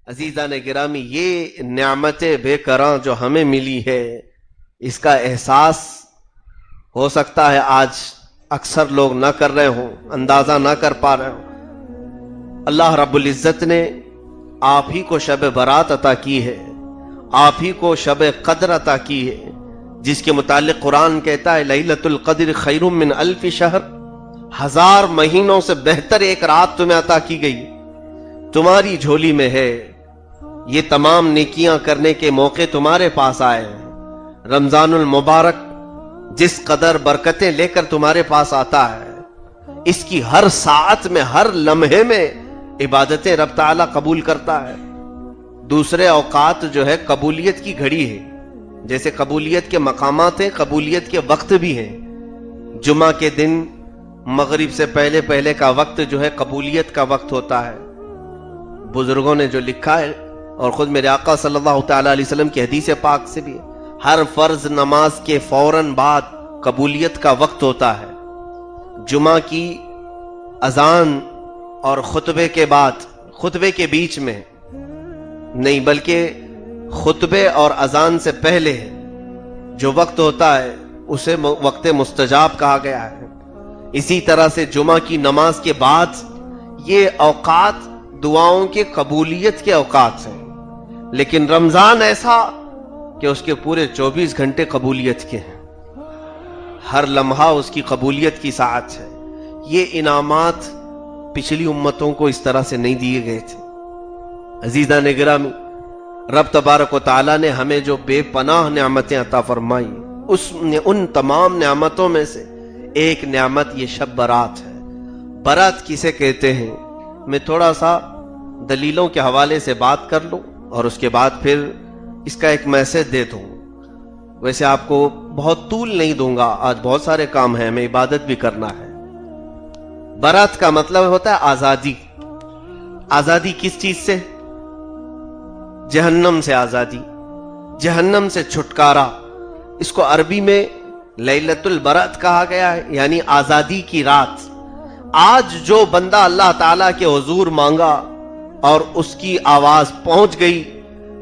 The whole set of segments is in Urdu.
عزیزان گرامی، یہ نعمت بے کراں جو ہمیں ملی ہے، اس کا احساس ہو سکتا ہے آج اکثر لوگ نہ کر رہے ہوں، اندازہ نہ کر پا رہے ہوں۔ اللہ رب العزت نے آپ ہی کو شب برات عطا کی ہے، آپ ہی کو شب قدر عطا کی ہے، جس کے متعلق قرآن کہتا ہے لیلۃ القدر خیر من الف شہر، 1000 مہینوں سے بہتر ایک رات تمہیں عطا کی گئی، تمہاری جھولی میں ہے۔ یہ تمام نیکیاں کرنے کے موقع تمہارے پاس آئے ہیں۔ رمضان المبارک جس قدر برکتیں لے کر تمہارے پاس آتا ہے، اس کی ہر ساعت میں، ہر لمحے میں عبادتیں رب تعالیٰ قبول کرتا ہے۔ دوسرے اوقات جو ہے قبولیت کی گھڑی ہے، جیسے قبولیت کے مقامات ہیں، قبولیت کے وقت بھی ہیں۔ جمعہ کے دن مغرب سے پہلے کا وقت جو ہے قبولیت کا وقت ہوتا ہے۔ بزرگوں نے جو لکھا ہے، اور خود میرے آقا صلی اللہ تعالیٰ علیہ وسلم کی حدیث پاک سے بھی، ہر فرض نماز کے فوراً بعد قبولیت کا وقت ہوتا ہے۔ جمعہ کی اذان اور خطبے کے بعد، خطبے کے بیچ میں نہیں بلکہ خطبے اور اذان سے پہلے جو وقت ہوتا ہے اسے وقت مستجاب کہا گیا ہے۔ اسی طرح سے جمعہ کی نماز کے بعد یہ اوقات دعاؤں کے قبولیت کے اوقات ہیں، لیکن رمضان ایسا کہ اس کے پورے 24 گھنٹے قبولیت کے ہیں، ہر لمحہ اس کی قبولیت کی ساعت ہے۔ یہ انعامات پچھلی امتوں کو اس طرح سے نہیں دیے گئے تھے۔ عزیزان گرامی، رب تبارک و تعالیٰ نے ہمیں جو بے پناہ نعمتیں عطا فرمائی، ان تمام نعمتوں میں سے ایک نعمت یہ شب برات ہے۔ برات کسے کہتے ہیں، میں تھوڑا سا دلیلوں کے حوالے سے بات کر لوں اور اس کے بعد پھر اس کا ایک میسج دے دوں۔ ویسے آپ کو بہت طول نہیں دوں گا، آج بہت سارے کام ہیں، ہمیں عبادت بھی کرنا ہے۔ برات کا مطلب ہوتا ہے آزادی۔ آزادی کس چیز سے؟ جہنم سے آزادی، جہنم سے چھٹکارا۔ اس کو عربی میں لیلۃ البرات کہا گیا ہے، یعنی آزادی کی رات۔ آج جو بندہ اللہ تعالیٰ کے حضور مانگا اور اس کی آواز پہنچ گئی،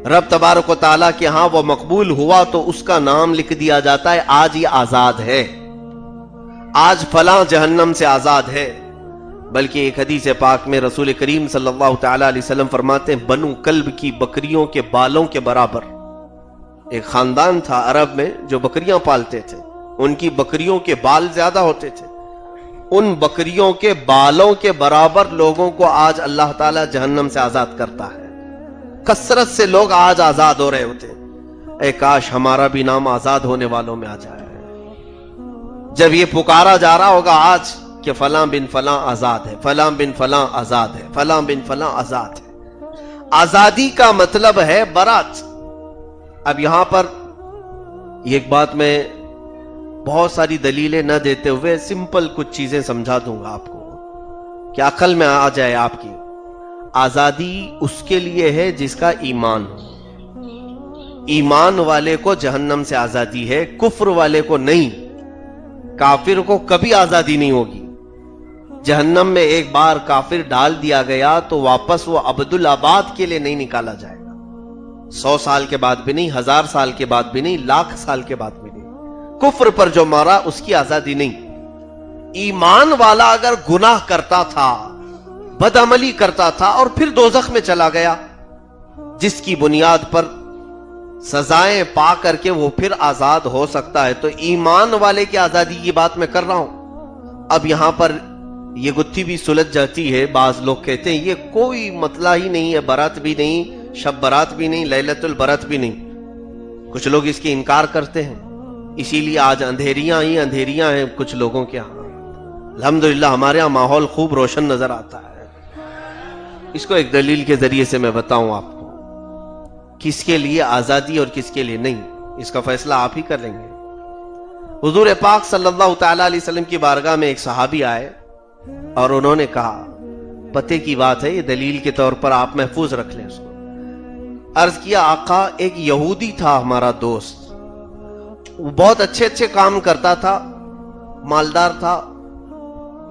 رب تبارک و تعالیٰ کے ہاں وہ مقبول ہوا، تو اس کا نام لکھ دیا جاتا ہے آج یہ آزاد ہے، آج فلاں جہنم سے آزاد ہے۔ بلکہ ایک حدیث پاک میں رسول کریم صلی اللہ تعالیٰ علیہ وسلم فرماتے ہیں بنو کلب کی بکریوں کے بالوں کے برابر۔ ایک خاندان تھا عرب میں جو بکریاں پالتے تھے، ان کی بکریوں کے بال زیادہ ہوتے تھے، ان بکریوں کے بالوں کے برابر لوگوں کو آج اللہ تعالیٰ جہنم سے آزاد کرتا ہے۔ کثرت سے لوگ آج آزاد ہو رہے ہوتے ہیں، اے کاش ہمارا بھی نام آزاد ہونے والوں میں آ جائے۔ جب یہ پکارا جا رہا ہوگا آج کہ فلاں بن فلاں آزاد ہے، فلاں بن فلاں آزاد ہے، فلاں بن فلاں آزاد ہے۔ آزادی کا مطلب ہے برات۔ اب یہاں پر ایک بات میں بہت ساری دلیلیں نہ دیتے ہوئے سمپل کچھ چیزیں سمجھا دوں گا آپ کو کہ عقل میں آ جائے آپ کی۔ آزادی اس کے لیے ہے جس کا ایمان ہو۔ ایمان والے کو جہنم سے آزادی ہے، کفر والے کو نہیں۔ کافر کو کبھی آزادی نہیں ہوگی۔ جہنم میں ایک بار کافر ڈال دیا گیا تو واپس وہ ابدالآباد کے لیے نہیں نکالا جائے گا۔ 100 سال کے بعد بھی نہیں، 1000 سال کے بعد بھی نہیں، 1,00,000 سال کے بعد بھی نہیں۔ کفر پر جو مرا اس کی آزادی نہیں۔ ایمان والا اگر گناہ کرتا تھا، بدعملی کرتا تھا اور پھر دوزخ میں چلا گیا، جس کی بنیاد پر سزائیں پا کر کے وہ پھر آزاد ہو سکتا ہے، تو ایمان والے کی آزادی کی بات میں کر رہا ہوں۔ اب یہاں پر یہ گتھی بھی سلجھ جاتی ہے، بعض لوگ کہتے ہیں یہ کوئی مسئلہ ہی نہیں ہے، برات بھی نہیں، شب برات بھی نہیں، لیلۃ البرات بھی نہیں۔ کچھ لوگ اس کی انکار کرتے ہیں، اسی لیے آج اندھیریاں ہی اندھیریاں ہیں کچھ لوگوں کے ہاں۔ الحمدللہ ہمارے ہاں ماحول خوب روشن نظر آتا ہے۔ اس کو ایک دلیل کے ذریعے سے میں بتاؤں آپ کو، کس کے لیے آزادی اور کس کے لیے نہیں، اس کا فیصلہ آپ ہی کر لیں گے۔ حضور پاک صلی اللہ تعالیٰ علیہ وسلم کی بارگاہ میں ایک صحابی آئے اور انہوں نے کہا، پتے کی بات ہے، یہ دلیل کے طور پر آپ محفوظ رکھ لیں اس کو۔ عرض کیا آقا، ایک یہودی تھا ہمارا دوست، وہ بہت اچھے اچھے کام کرتا تھا، مالدار تھا،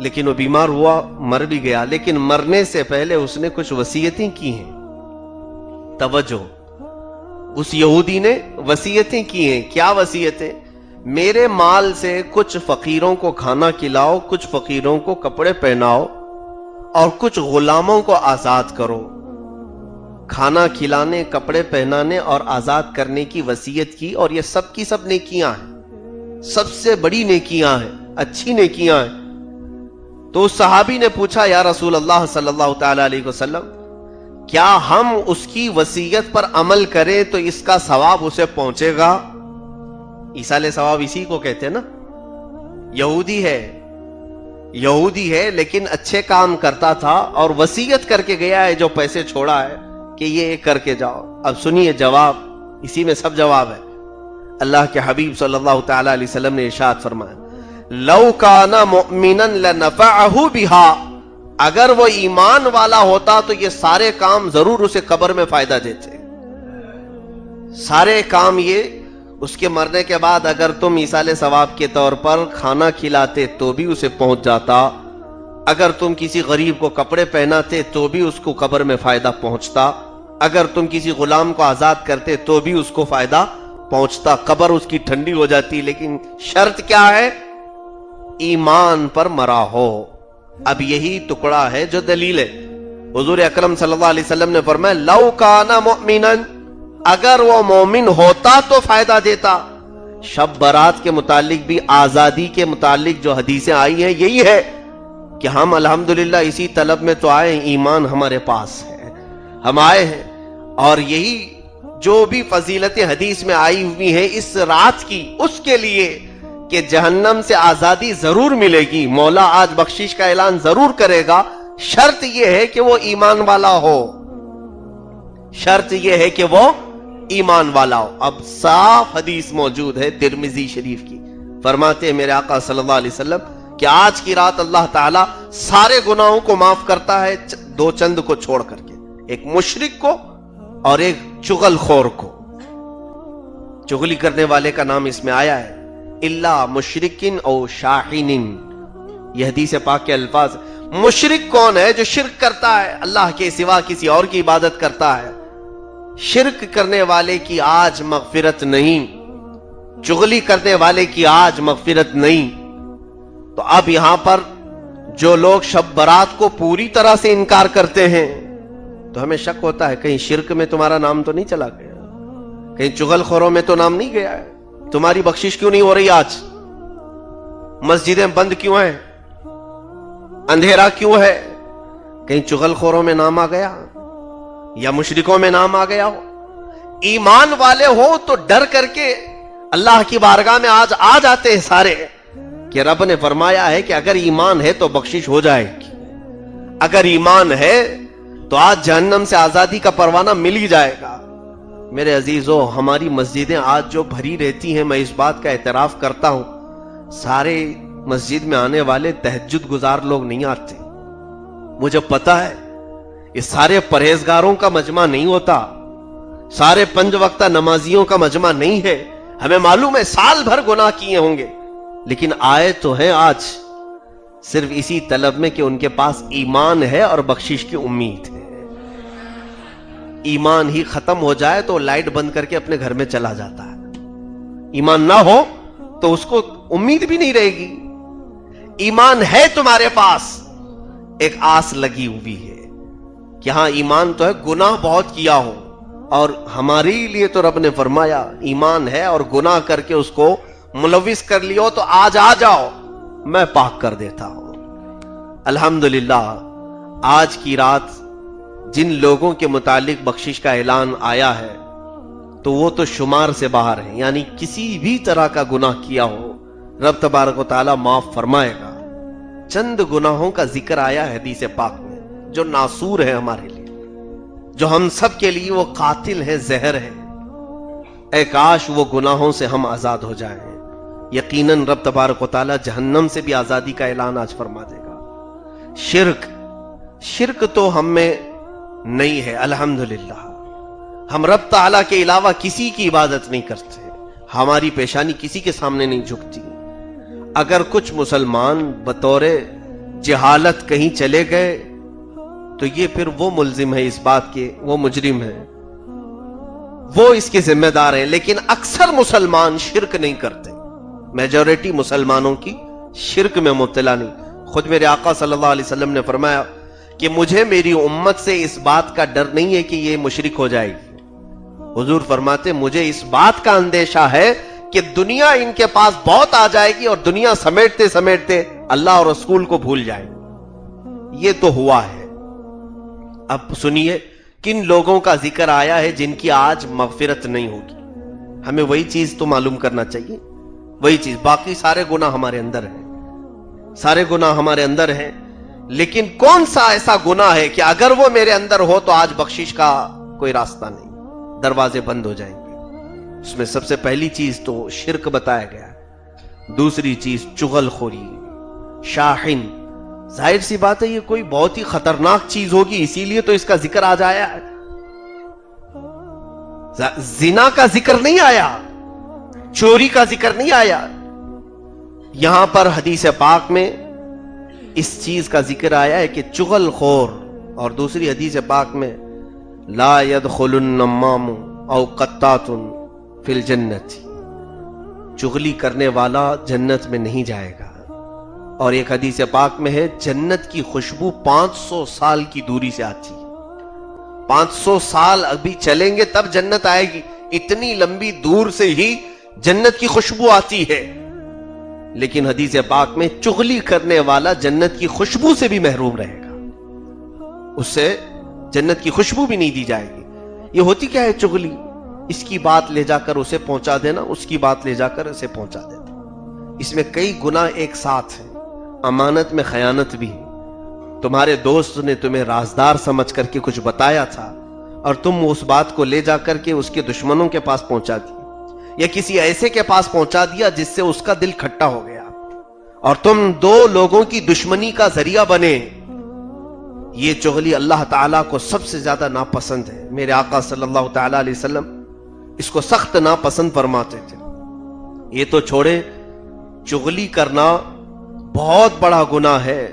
لیکن وہ بیمار ہوا، مر بھی گیا، لیکن مرنے سے پہلے اس نے کچھ وصیتیں کی ہیں۔ توجہ، اس یہودی نے وصیتیں کی ہیں. کیا وصیتیں؟ میرے مال سے کچھ فقیروں کو کھانا کھلاؤ، کچھ فقیروں کو کپڑے پہناؤ اور کچھ غلاموں کو آزاد کرو. کھانا کھلانے، کپڑے پہنانے اور آزاد کرنے کی وصیت کی، اور یہ سب کی سب نیکیاں ہیں، سب سے بڑی نیکیاں ہیں، اچھی نیکیاں ہیں. تو اس صحابی نے پوچھا یا رسول اللہ صلی اللہ تعالی علیہ وسلم، کیا ہم اس کی وصیت پر عمل کریں تو اس کا ثواب اسے پہنچے گا؟ ایصال ثواب اسی کو کہتے ہیں نا. یہودی ہے لیکن اچھے کام کرتا تھا اور وصیت کر کے گیا ہے جو پیسے چھوڑا ہے کہ یہ کر کے جاؤ. اب سنیے جواب، اسی میں سب جواب ہے. اللہ کے حبیب صلی اللہ تعالی علیہ وسلم نے ارشاد فرمایا، لو کان مؤمنا لنفعه بها، اگر وہ ایمان والا ہوتا تو یہ سارے کام ضرور اسے قبر میں فائدہ دیتے. سارے کام یہ اس کے مرنے کے بعد اگر تم ایصال ثواب کے طور پر کھانا کھلاتے تو بھی اسے پہنچ جاتا، اگر تم کسی غریب کو کپڑے پہناتے تو بھی اس کو قبر میں فائدہ پہنچتا، اگر تم کسی غلام کو آزاد کرتے تو بھی اس کو فائدہ پہنچتا، قبر اس کی ٹھنڈی ہو جاتی. لیکن شرط کیا ہے؟ ایمان پر مرا ہو. اب یہی ٹکڑا ہے جو دلیل ہے. حضور اکرم صلی اللہ علیہ وسلم نے فرمایا لو کان مؤمنا، اگر وہ مومن ہوتا تو فائدہ دیتا. شب برات کے متعلق بھی، آزادی کے متعلق جو حدیثیں آئی ہیں یہی ہے کہ ہم الحمدللہ اسی طلب میں تو آئے، ایمان ہمارے پاس ہے، ہم آئے ہیں. اور یہی جو بھی فضیلت حدیث میں آئی ہوئی ہیں اس رات کی، اس کے لیے کہ جہنم سے آزادی ضرور ملے گی، مولا آج بخشش کا اعلان ضرور کرے گا. شرط یہ ہے کہ وہ ایمان والا ہو، شرط یہ ہے کہ وہ ایمان والا ہو. اب صاف حدیث موجود ہے ترمذی شریف کی، فرماتے ہیں میرے آقا صلی اللہ علیہ وسلم کہ آج کی رات اللہ تعالیٰ سارے گناہوں کو معاف کرتا ہے دو چند کو چھوڑ کر کے، ایک مشرک کو اور ایک چغل خور کو. چغلی کرنے والے کا نام اس میں آیا ہے، الا مشرکن او شاہین، یہ حدیث پاک کے الفاظ. مشرک کون ہے؟ جو شرک کرتا ہے، اللہ کے سوا کسی اور کی عبادت کرتا ہے. شرک کرنے والے کی آج مغفرت نہیں، چغلی کرنے والے کی آج مغفرت نہیں. تو اب یہاں پر جو لوگ شب برات کو پوری طرح سے انکار کرتے ہیں تو ہمیں شک ہوتا ہے کہیں شرک میں تمہارا نام تو نہیں چلا گیا، کہیں چغل خوروں میں تو نام نہیں گیا ہے. تمہاری بخشش کیوں نہیں ہو رہی؟ آج مسجدیں بند کیوں ہیں؟ اندھیرا کیوں ہے؟ کہیں چغل خوروں میں نام آ گیا یا مشرکوں میں نام آ گیا ہو؟ ایمان والے ہو تو ڈر کر کے اللہ کی بارگاہ میں آج آ جاتے ہیں سارے کہ رب نے فرمایا ہے کہ اگر ایمان ہے تو بخشش ہو جائے گی، اگر ایمان ہے تو آج جہنم سے آزادی کا پروانہ مل ہی جائے گا. میرے عزیزو، ہماری مسجدیں آج جو بھری رہتی ہیں، میں اس بات کا اعتراف کرتا ہوں، سارے مسجد میں آنے والے تہجد گزار لوگ نہیں آتے. مجھے پتا ہے یہ سارے پرہیزگاروں کا مجمع نہیں ہوتا، سارے 5 وقتہ نمازیوں کا مجمع نہیں ہے. ہمیں معلوم ہے سال بھر گناہ کیے ہوں گے، لیکن آئے تو ہیں آج صرف اسی طلب میں کہ ان کے پاس ایمان ہے اور بخشش کی امید ہے. ایمان ہی ختم ہو جائے تو لائٹ بند کر کے اپنے گھر میں چلا جاتا ہے. ایمان نہ ہو تو اس کو امید بھی نہیں رہے گی. ایمان ہے تمہارے پاس، ایک آس لگی ہوئی ہے کہ ہاں ایمان تو ہے، گناہ بہت کیا ہو، اور ہمارے لیے تو رب نے فرمایا ایمان ہے اور گناہ کر کے اس کو ملوث کر لیو تو آج آ جاؤ، میں پاک کر دیتا ہوں. الحمدللہ آج کی رات جن لوگوں کے متعلق بخشش کا اعلان آیا ہے تو وہ تو شمار سے باہر ہیں، یعنی کسی بھی طرح کا گناہ کیا ہو رب تبارک و تعالی معاف فرمائے گا. چند گناہوں کا ذکر آیا ہے حدیث پاک میں جو ناسور ہے ہمارے لیے، جو ہم سب کے لیے وہ قاتل ہے، زہر ہے. اے کاش وہ گناہوں سے ہم آزاد ہو جائیں. یقیناً رب تبارک و تعالی جہنم سے بھی آزادی کا اعلان آج فرما دے گا. شرک تو ہم میں نہیں ہے الحمدللہ. ہم رب تعالیٰ کے علاوہ کسی کی عبادت نہیں کرتے، ہماری پیشانی کسی کے سامنے نہیں جھکتی. اگر کچھ مسلمان بطور جہالت کہیں چلے گئے تو یہ پھر وہ ملزم ہے اس بات کے، وہ مجرم ہے وہ اس کے ذمہ دار ہیں، لیکن اکثر مسلمان شرک نہیں کرتے، میجورٹی مسلمانوں کی شرک میں مبتلا نہیں۔ خود میرے آقا صلی اللہ علیہ وسلم نے فرمایا کہ مجھے میری امت سے اس بات کا ڈر نہیں ہے کہ یہ مشرک ہو جائے گی، حضور فرماتے مجھے اس بات کا اندیشہ ہے کہ دنیا ان کے پاس بہت آ جائے گی اور دنیا سمیٹتے سمیٹتے اللہ اور رسول کو بھول جائے گی۔ یہ تو ہوا ہے۔ اب سنیے کن لوگوں کا ذکر آیا ہے جن کی آج مغفرت نہیں ہوگی۔ ہمیں وہی چیز تو معلوم کرنا چاہیے، وہی چیز۔ باقی سارے گناہ ہمارے اندر ہیں، سارے گناہ ہمارے اندر ہیں، لیکن کون سا ایسا گناہ ہے کہ اگر وہ میرے اندر ہو تو آج بخشش کا کوئی راستہ نہیں، دروازے بند ہو جائیں گے۔ اس میں سب سے پہلی چیز تو شرک بتایا گیا ہے، دوسری چیز چغل خوری، شاحن۔ ظاہر سی بات ہے یہ کوئی بہت ہی خطرناک چیز ہوگی، اسی لیے تو اس کا ذکر آ جایا ہے۔ زنا کا ذکر نہیں آیا، چوری کا ذکر نہیں آیا، یہاں پر حدیث پاک میں اس چیز کا ذکر آیا ہے کہ چغل خور، اور دوسری حدیث پاک میں لا يدخل النمام او قطات فی الجنت، چغلی کرنے والا جنت میں نہیں جائے گا۔ اور ایک حدیث پاک میں ہے جنت کی خوشبو 500 سال کی دوری سے آتی ہے، 500 سال ابھی چلیں گے تب جنت آئے گی، اتنی لمبی دور سے ہی جنت کی خوشبو آتی ہے۔ لیکن حدیث پاک میں چغلی کرنے والا جنت کی خوشبو سے بھی محروم رہے گا، اس سے جنت کی خوشبو بھی نہیں دی جائے گی۔ یہ ہوتی کیا ہے چغلی؟ اس کی بات لے جا کر اسے پہنچا دینا، اس کی بات لے جا کر اسے پہنچا دینا۔ اس میں کئی گناہ ایک ساتھ ہیں، امانت میں خیانت بھی ہے۔ تمہارے دوست نے تمہیں رازدار سمجھ کر کے کچھ بتایا تھا اور تم اس بات کو لے جا کر کے اس کے دشمنوں کے پاس پہنچا دی، یا کسی ایسے کے پاس پہنچا دیا جس سے اس کا دل کھٹا ہو گیا اور تم دو لوگوں کی دشمنی کا ذریعہ بنے۔ یہ چغلی اللہ تعالیٰ کو سب سے زیادہ ناپسند ہے۔ میرے آقا صلی اللہ تعالیٰ علیہ وسلم اس کو سخت ناپسند فرماتے تھے۔ یہ تو چھوڑے، چغلی کرنا بہت بڑا گناہ ہے،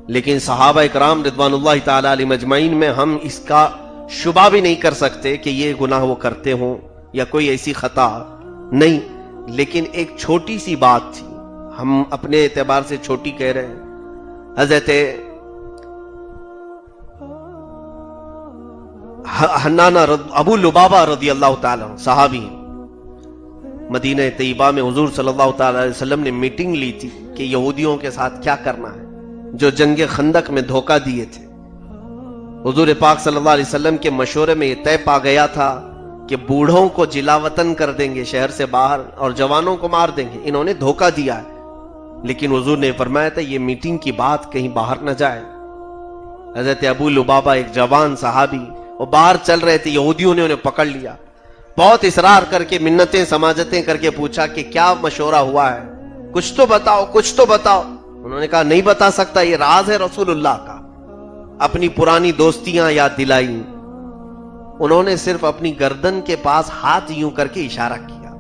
لیکن صحابہ اکرام رضوان اللہ تعالیٰ علیہ مجمعین میں ہم اس کا شبہ بھی نہیں کر سکتے کہ یہ گناہ وہ کرتے ہوں یا کوئی ایسی خطا نہیں۔ لیکن ایک چھوٹی سی بات تھی، ہم اپنے اعتبار سے چھوٹی کہہ رہے ہیں۔ حضرت حنانہ ابو لبابہ رضی اللہ تعالیٰ صحابی، مدینہ طیبہ میں حضور صلی اللہ تعالیٰ علیہ وسلم نے میٹنگ لی تھی کہ یہودیوں کے ساتھ کیا کرنا ہے، جو جنگ خندق میں دھوکہ دیے تھے۔ حضور پاک صلی اللہ علیہ وسلم کے مشورے میں یہ طے پا گیا تھا کہ بوڑھوں کو جلا وطن کر دیں گے شہر سے باہر اور جوانوں کو مار دیں گے، انہوں نے دھوکہ دیا ہے۔ لیکن حضور نے فرمایا تھا یہ میٹنگ کی بات کہیں باہر نہ جائے۔ حضرت ابو لبابہ ایک جوان صحابی، وہ باہر چل رہے تھے، یہودیوں نے انہیں پکڑ لیا، بہت اصرار کر کے منتیں سماجتیں کر کے پوچھا کہ کیا مشورہ ہوا ہے، کچھ تو بتاؤ، کچھ تو بتاؤ۔ انہوں نے کہا نہیں بتا سکتا، یہ راز ہے رسول اللہ کا۔ اپنی پرانی دوستیاں یاد دلائی، انہوں نے صرف اپنی گردن کے پاس ہاتھ یوں کر کے اشارہ کیا،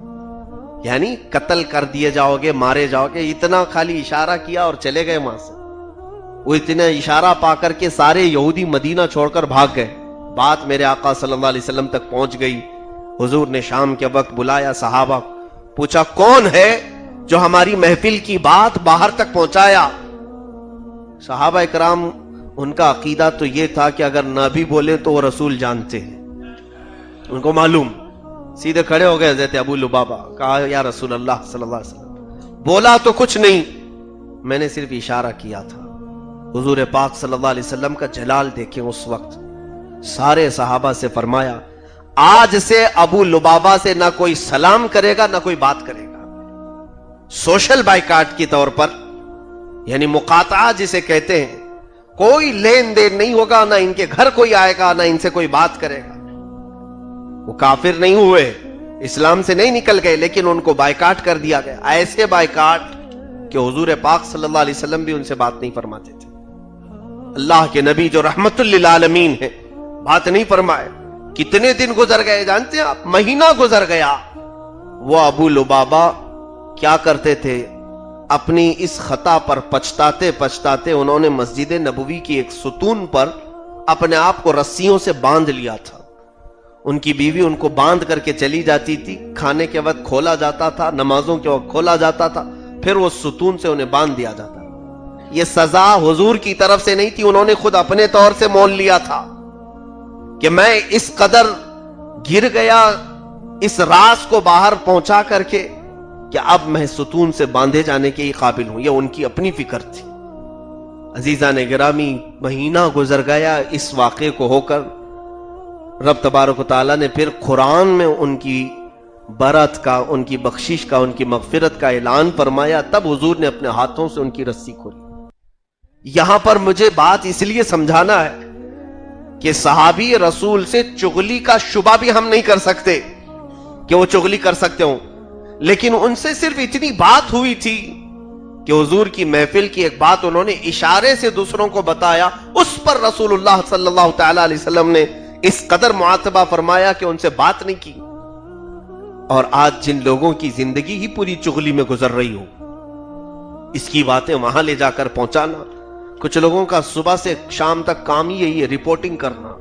یعنی قتل کر دیے جاؤ گے، مارے جاؤ گے، اتنا خالی اشارہ کیا اور چلے گئے وہاں سے۔ وہ اتنا اشارہ پا کر کے سارے یہودی مدینہ چھوڑ کر بھاگ گئے۔ بات میرے آقا صلی اللہ علیہ وسلم تک پہنچ گئی۔ حضور نے شام کے وقت بلایا صحابہ، پوچھا کون ہے جو ہماری محفل کی بات باہر تک پہنچایا؟ صحابہ اکرام ان کا عقیدہ تو یہ تھا کہ اگر نہ بھی بولے تو وہ رسول جانتے ہیں، ان کو معلوم۔ سیدھے کھڑے ہو گئے حضرت ابو لبابہ، کہا یا رسول اللہ صلی اللہ علیہ وسلم، بولا تو کچھ نہیں، میں نے صرف اشارہ کیا تھا۔ حضور پاک صلی اللہ علیہ وسلم کا جلال دیکھیں اس وقت، سارے صحابہ سے فرمایا آج سے ابو لبابہ سے نہ کوئی سلام کرے گا نہ کوئی بات کرے گا، سوشل بائیکاٹ کی طور پر، یعنی مقاطعہ جسے کہتے ہیں، کوئی لین دین نہیں ہوگا، نہ ان کے گھر کوئی آئے گا نہ ان سے کوئی بات کرے گا۔ وہ کافر نہیں ہوئے، اسلام سے نہیں نکل گئے، لیکن ان کو بائیکاٹ کر دیا گیا، ایسے بائیکاٹ کہ حضور پاک صلی اللہ علیہ وسلم بھی ان سے بات نہیں فرماتے تھے۔ اللہ کے نبی جو رحمت للعالمین ہے بات نہیں فرمائے۔ کتنے دن گزر گئے جانتے ہیں آپ؟ مہینہ گزر گیا۔ وہ ابو لبابہ کیا کرتے تھے؟ اپنی اس خطا پر پچھتاتے پچھتاتے انہوں نے مسجد نبوی کی ایک ستون پر اپنے آپ کو رسیوں سے باندھ لیا تھا، ان کی بیوی ان کو باندھ کر کے چلی جاتی تھی، کھانے کے وقت کھولا جاتا تھا، نمازوں کے وقت کھولا جاتا تھا، پھر وہ ستون سے انہیں باندھ دیا جاتا تھا۔ یہ سزا حضور کی طرف سے نہیں تھی، انہوں نے خود اپنے طور سے مول لیا تھا کہ میں اس قدر گر گیا اس راز کو باہر پہنچا کر کے کہ اب میں ستون سے باندھے جانے کے قابل ہوں۔ یہ ان کی اپنی فکر تھی۔ عزیزان گرامی، مہینہ گزر گیا اس واقعے کو ہو کر، رب تبارک و تعالیٰ نے پھر قرآن میں ان کی برات کا، ان کی بخشش کا، ان کی مغفرت کا اعلان فرمایا۔ تب حضور نے اپنے ہاتھوں سے ان کی رسی کھولی۔ یہاں پر مجھے بات اس لیے سمجھانا ہے کہ صحابی رسول سے چغلی کا شبہ بھی ہم نہیں کر سکتے کہ وہ چغلی کر سکتے ہوں، لیکن ان سے صرف اتنی بات ہوئی تھی کہ حضور کی محفل کی ایک بات انہوں نے اشارے سے دوسروں کو بتایا، اس پر رسول اللہ صلی اللہ تعالی علیہ وسلم نے اس قدر معاتبہ فرمایا کہ ان سے بات نہیں کی۔ اور آج جن لوگوں کی زندگی ہی پوری چغلی میں گزر رہی ہو، اس کی باتیں وہاں لے جا کر پہنچانا، کچھ لوگوں کا صبح سے شام تک کام ہی یہی ہے، رپورٹنگ کرنا۔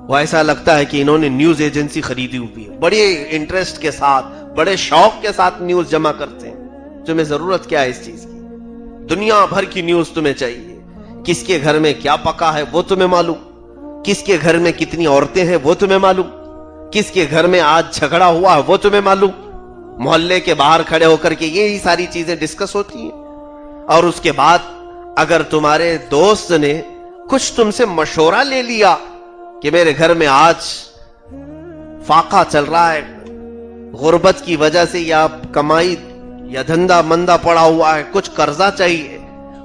وہ ایسا لگتا ہے کہ انہوں نے نیوز ایجنسی خریدی ہوئی ہے، بڑے انٹرسٹ کے ساتھ، بڑے شوق کے ساتھ نیوز جمع کرتے ہیں۔ تمہیں ضرورت کیا ہے اس چیز کی؟ دنیا بھر کی نیوز تمہیں چاہیے۔ کس کے گھر میں کیا پکا ہے وہ تمہیں معلوم، کس کے گھر میں کتنی عورتیں ہیں وہ تمہیں معلوم، کس کے گھر میں آج جھگڑا ہوا ہے وہ تمہیں معلوم۔ محلے کے باہر کھڑے ہو کر کے یہی ساری چیزیں ڈسکس ہوتی ہیں۔ اور اس کے بعد اگر تمہارے دوست نے کچھ تم سے مشورہ لے لیا کہ میرے گھر میں آج فاقہ چل رہا ہے، غربت کی وجہ سے یا کمائی یا دھندا مندہ پڑا ہوا ہے، کچھ قرضہ چاہیے،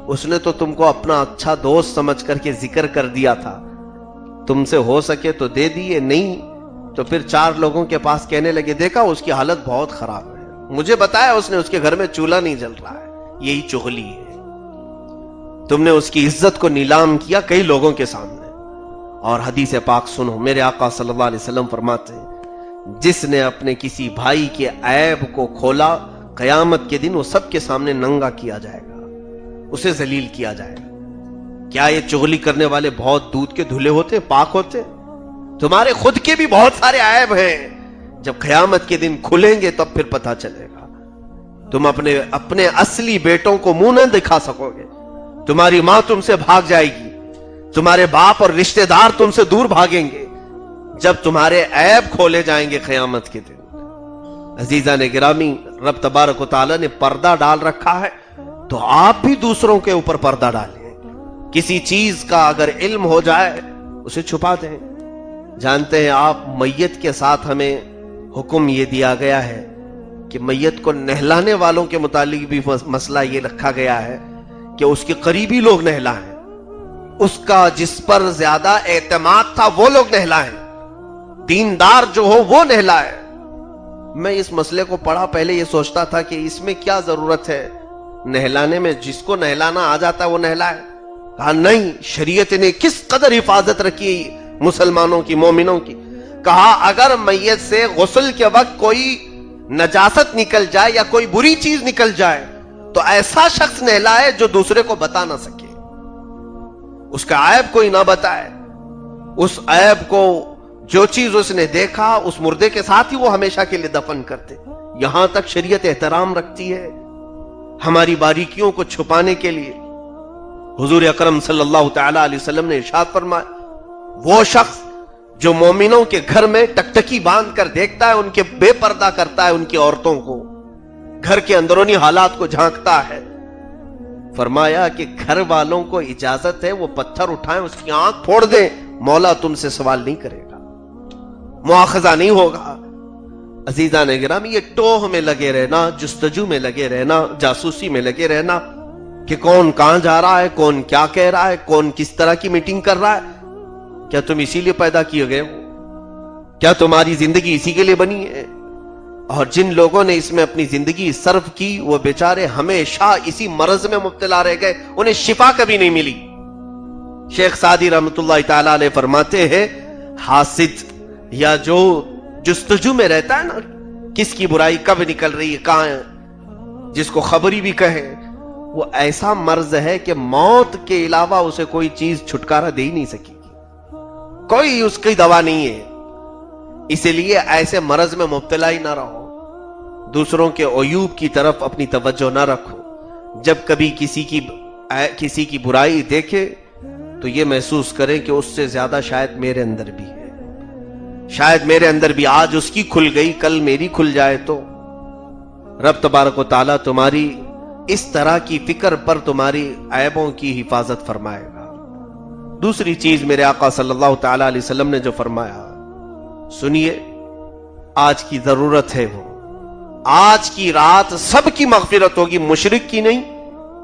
اس نے تو تم کو اپنا اچھا دوست سمجھ کر کے ذکر کر دیا تھا، تم سے ہو سکے تو دے دیے، نہیں تو پھر 4 لوگوں کے پاس کہنے لگے دیکھا اس کی حالت بہت خراب ہے، مجھے بتایا اس نے اس کے گھر میں چولہا نہیں جل رہا ہے۔ یہی چغلی ہے۔ تم نے اس کی عزت کو نیلام کیا کئی لوگوں کے سامنے۔ اور حدیث پاک سنو، میرے آقا صلی اللہ علیہ وسلم فرماتے ہیں جس نے اپنے کسی بھائی کے عیب کو کھولا، قیامت کے دن وہ سب کے سامنے ننگا کیا جائے گا، اسے ذلیل کیا جائے گا۔ کیا یہ چغلی کرنے والے بہت دودھ کے دھلے ہوتے، پاک ہوتے؟ تمہارے خود کے بھی بہت سارے عیب ہیں، جب قیامت کے دن کھلیں گے تب پھر پتہ چلے گا۔ تم اپنے اصلی بیٹوں کو منہ نہ دکھا سکو گے، تمہاری ماں تم سے بھاگ جائے گی، تمہارے باپ اور رشتہ دار تم سے دور بھاگیں گے جب تمہارے عیب کھولے جائیں گے قیامت کے دن۔ عزیزان گرامی، رب تبارک و تعالی نے پردہ ڈال رکھا ہے تو آپ بھی دوسروں کے اوپر پردہ ڈالیں۔ کسی چیز کا اگر علم ہو جائے اسے چھپا دیں۔ جانتے ہیں آپ، میت کے ساتھ ہمیں حکم یہ دیا گیا ہے کہ میت کو نہلانے والوں کے متعلق بھی مسئلہ یہ رکھا گیا ہے کہ اس کے قریبی لوگ نہلائیں، اس کا جس پر زیادہ اعتماد تھا وہ لوگ نہلائیں، دیندار جو ہو وہ نہلائے۔ میں اس مسئلے کو پڑھا، پہلے یہ سوچتا تھا کہ اس میں کیا ضرورت ہے نہلانے میں، جس کو نہلانا آ جاتا ہے وہ نہلائے۔ کہا نہیں، شریعت نے کس قدر حفاظت رکھی مسلمانوں کی، مومنوں کی۔ کہا اگر میت سے غسل کے وقت کوئی نجاست نکل جائے یا کوئی بری چیز نکل جائے تو ایسا شخص نہلائے جو دوسرے کو بتا نہ سکے، اس کا عیب کوئی نہ بتائے، اس عیب کو، جو چیز اس نے دیکھا اس مردے کے ساتھ ہی وہ ہمیشہ کے لیے دفن کرتے۔ یہاں تک شریعت احترام رکھتی ہے ہماری باریکیوں کو چھپانے کے لیے۔ حضور اکرم صلی اللہ تعالی علیہ وسلم نے ارشاد فرمایا، وہ شخص جو مومنوں کے گھر میں ٹکٹکی باندھ کر دیکھتا ہے، ان کے بے پردہ کرتا ہے، ان کی عورتوں کو، گھر کے اندرونی حالات کو جھانکتا ہے، فرمایا کہ گھر والوں کو اجازت ہے وہ پتھر اٹھائیں، اس کی آنکھ پھوڑ دیں، مولا تم سے سوال نہیں کرے گا، مواخذہ نہیں ہوگا۔ عزیزان گرامی، یہ ٹوہ میں لگے رہنا، جستجو میں لگے رہنا، جاسوسی میں لگے رہنا کہ کون کہاں جا رہا ہے، کون کیا کہہ رہا ہے، کون کس طرح کی میٹنگ کر رہا ہے، کیا تم اسی لیے پیدا کیے گئے ہو؟ کیا تمہاری زندگی اسی کے لیے بنی ہے؟ اور جن لوگوں نے اس میں اپنی زندگی صرف کی وہ بیچارے ہمیشہ اسی مرض میں مبتلا رہ گئے، انہیں شفا کبھی نہیں ملی۔ شیخ سعدی رحمۃ اللہ تعالی علیہ فرماتے ہیں، حاسد یا جو جستجو میں رہتا ہے نا، کس کی برائی کب نکل رہی ہے، کہاں ہے، جس کو خبری بھی کہے، وہ ایسا مرض ہے کہ موت کے علاوہ اسے کوئی چیز چھٹکارا دے ہی نہیں سکے گی، کوئی اس کی دوا نہیں ہے، اسی لیے ایسے مرض میں مبتلا ہی نہ رہو، دوسروں کے عیوب کی طرف اپنی توجہ نہ رکھو۔ جب کبھی کسی کی برائی دیکھے تو یہ محسوس کریں کہ اس سے زیادہ شاید میرے اندر بھی ہے، شاید میرے اندر بھی آج اس کی کھل گئی، کل میری کھل جائے تو رب تبارک و تعالیٰ تمہاری اس طرح کی فکر پر تمہاری عیبوں کی حفاظت فرمائے گا۔ دوسری چیز میرے آقا صلی اللہ تعالیٰ علیہ وسلم نے جو فرمایا، سنیے، آج کی ضرورت ہے، وہ آج کی رات سب کی مغفرت ہوگی، مشرک کی نہیں،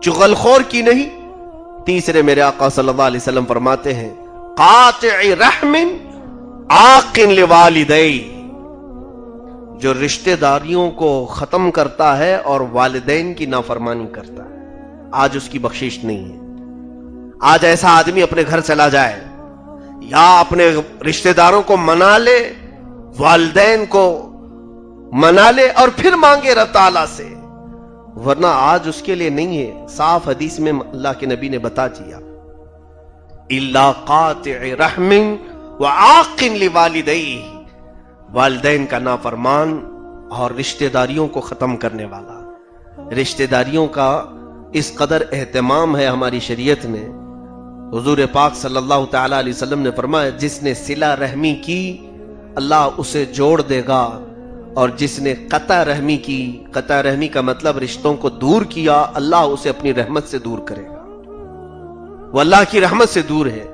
چغلخور کی نہیں۔ تیسرے میرے آقا صلی اللہ علیہ وسلم فرماتے ہیں، قاطع رحم عاق لوالدی، جو رشتہ داریوں کو ختم کرتا ہے اور والدین کی نافرمانی کرتا ہے، آج اس کی بخشش نہیں ہے۔ آج ایسا آدمی اپنے گھر چلا جائے یا اپنے رشتہ داروں کو منا لے، والدین کو منا لے اور پھر مانگے رب تعالیٰ سے، ورنہ آج اس کے لیے نہیں ہے۔ صاف حدیث میں اللہ کے نبی نے بتا دیا، الا قاطع رحم وعاق لوالدیہ، والدین کا نافرمان اور رشتہ داریوں کو ختم کرنے والا۔ رشتہ داریوں کا اس قدر اہتمام ہے ہماری شریعت میں، حضور پاک صلی اللہ تعالی علیہ وسلم نے فرمایا، جس نے صلہ رحمی کی اللہ اسے جوڑ دے گا، اور جس نے قطع رحمی کی، قطع رحمی کا مطلب رشتوں کو دور کیا، اللہ اسے اپنی رحمت سے دور کرے گا۔ وہ اللہ کی رحمت سے دور ہے۔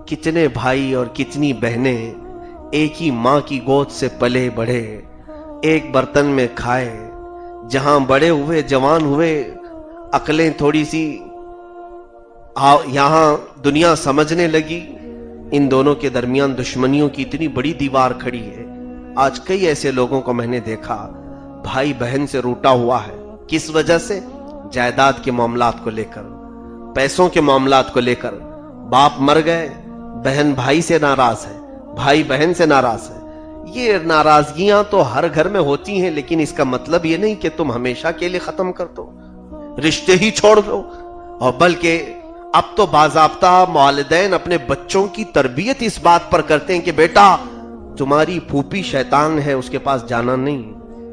کتنے بھائی اور کتنی بہنیں ایک ہی ماں کی گود سے پلے بڑھے، ایک برتن میں کھائے، جہاں بڑے ہوئے، جوان ہوئے، عقلیں تھوڑی سی یہاں دنیا سمجھنے لگی، ان دونوں کے درمیان دشمنیوں کی اتنی بڑی دیوار کھڑی ہے۔ آج کئی ایسے لوگوں کو میں نے دیکھا، بھائی بہن سے روٹا ہوا ہے، کس وجہ سے؟ جائیداد کے معاملات کو لے کر، پیسوں کے معاملات کو لے کر۔ باپ مر گئے، بہن بھائی سے ناراض ہے، بھائی بہن سے ناراض ہے۔ یہ ناراضگیاں تو ہر گھر میں ہوتی ہیں، لیکن اس کا مطلب یہ نہیں کہ تم ہمیشہ کے لیے ختم کر دو، رشتے ہی چھوڑ دو۔ اور بلکہ اب تو باضابطہ والدین اپنے بچوں کی تربیت اس بات پر کرتے ہیں کہ بیٹا تمہاری پھوپھی شیطان ہے، اس کے پاس جانا نہیں،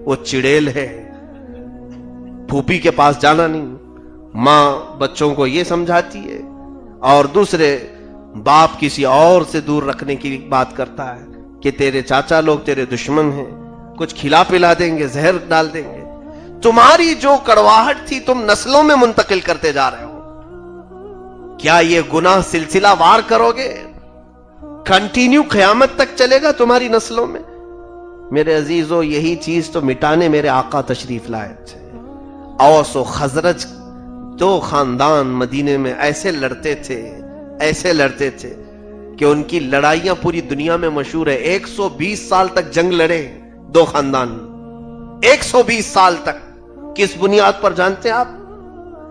وہ چڑیل ہے، پھوپھی کے پاس جانا نہیں۔ ماں بچوں کو یہ سمجھاتی ہے، اور دوسرے باپ کسی اور سے دور رکھنے کی بات کرتا ہے کہ تیرے چاچا لوگ تیرے دشمن ہیں، کچھ کھلا پلا دیں گے، زہر ڈال دیں گے۔ تمہاری جو کڑواہٹ تھی تم نسلوں میں منتقل کرتے جا رہے ہو۔ کیا یہ گناہ سلسلہ وار کرو گے؟ کنٹینیو قیامت تک چلے گا تمہاری نسلوں میں؟ میرے عزیزو، یہی چیز تو مٹانے میرے آقا تشریف لائے تھے۔ اوس و خزرج دو خاندان مدینے میں ایسے لڑتے تھے کہ ان کی لڑائیاں پوری دنیا میں مشہور ہے۔ 120 سال تک جنگ لڑے دو خاندان، 120 سال تک۔ کس بنیاد پر جانتے ہیں آپ؟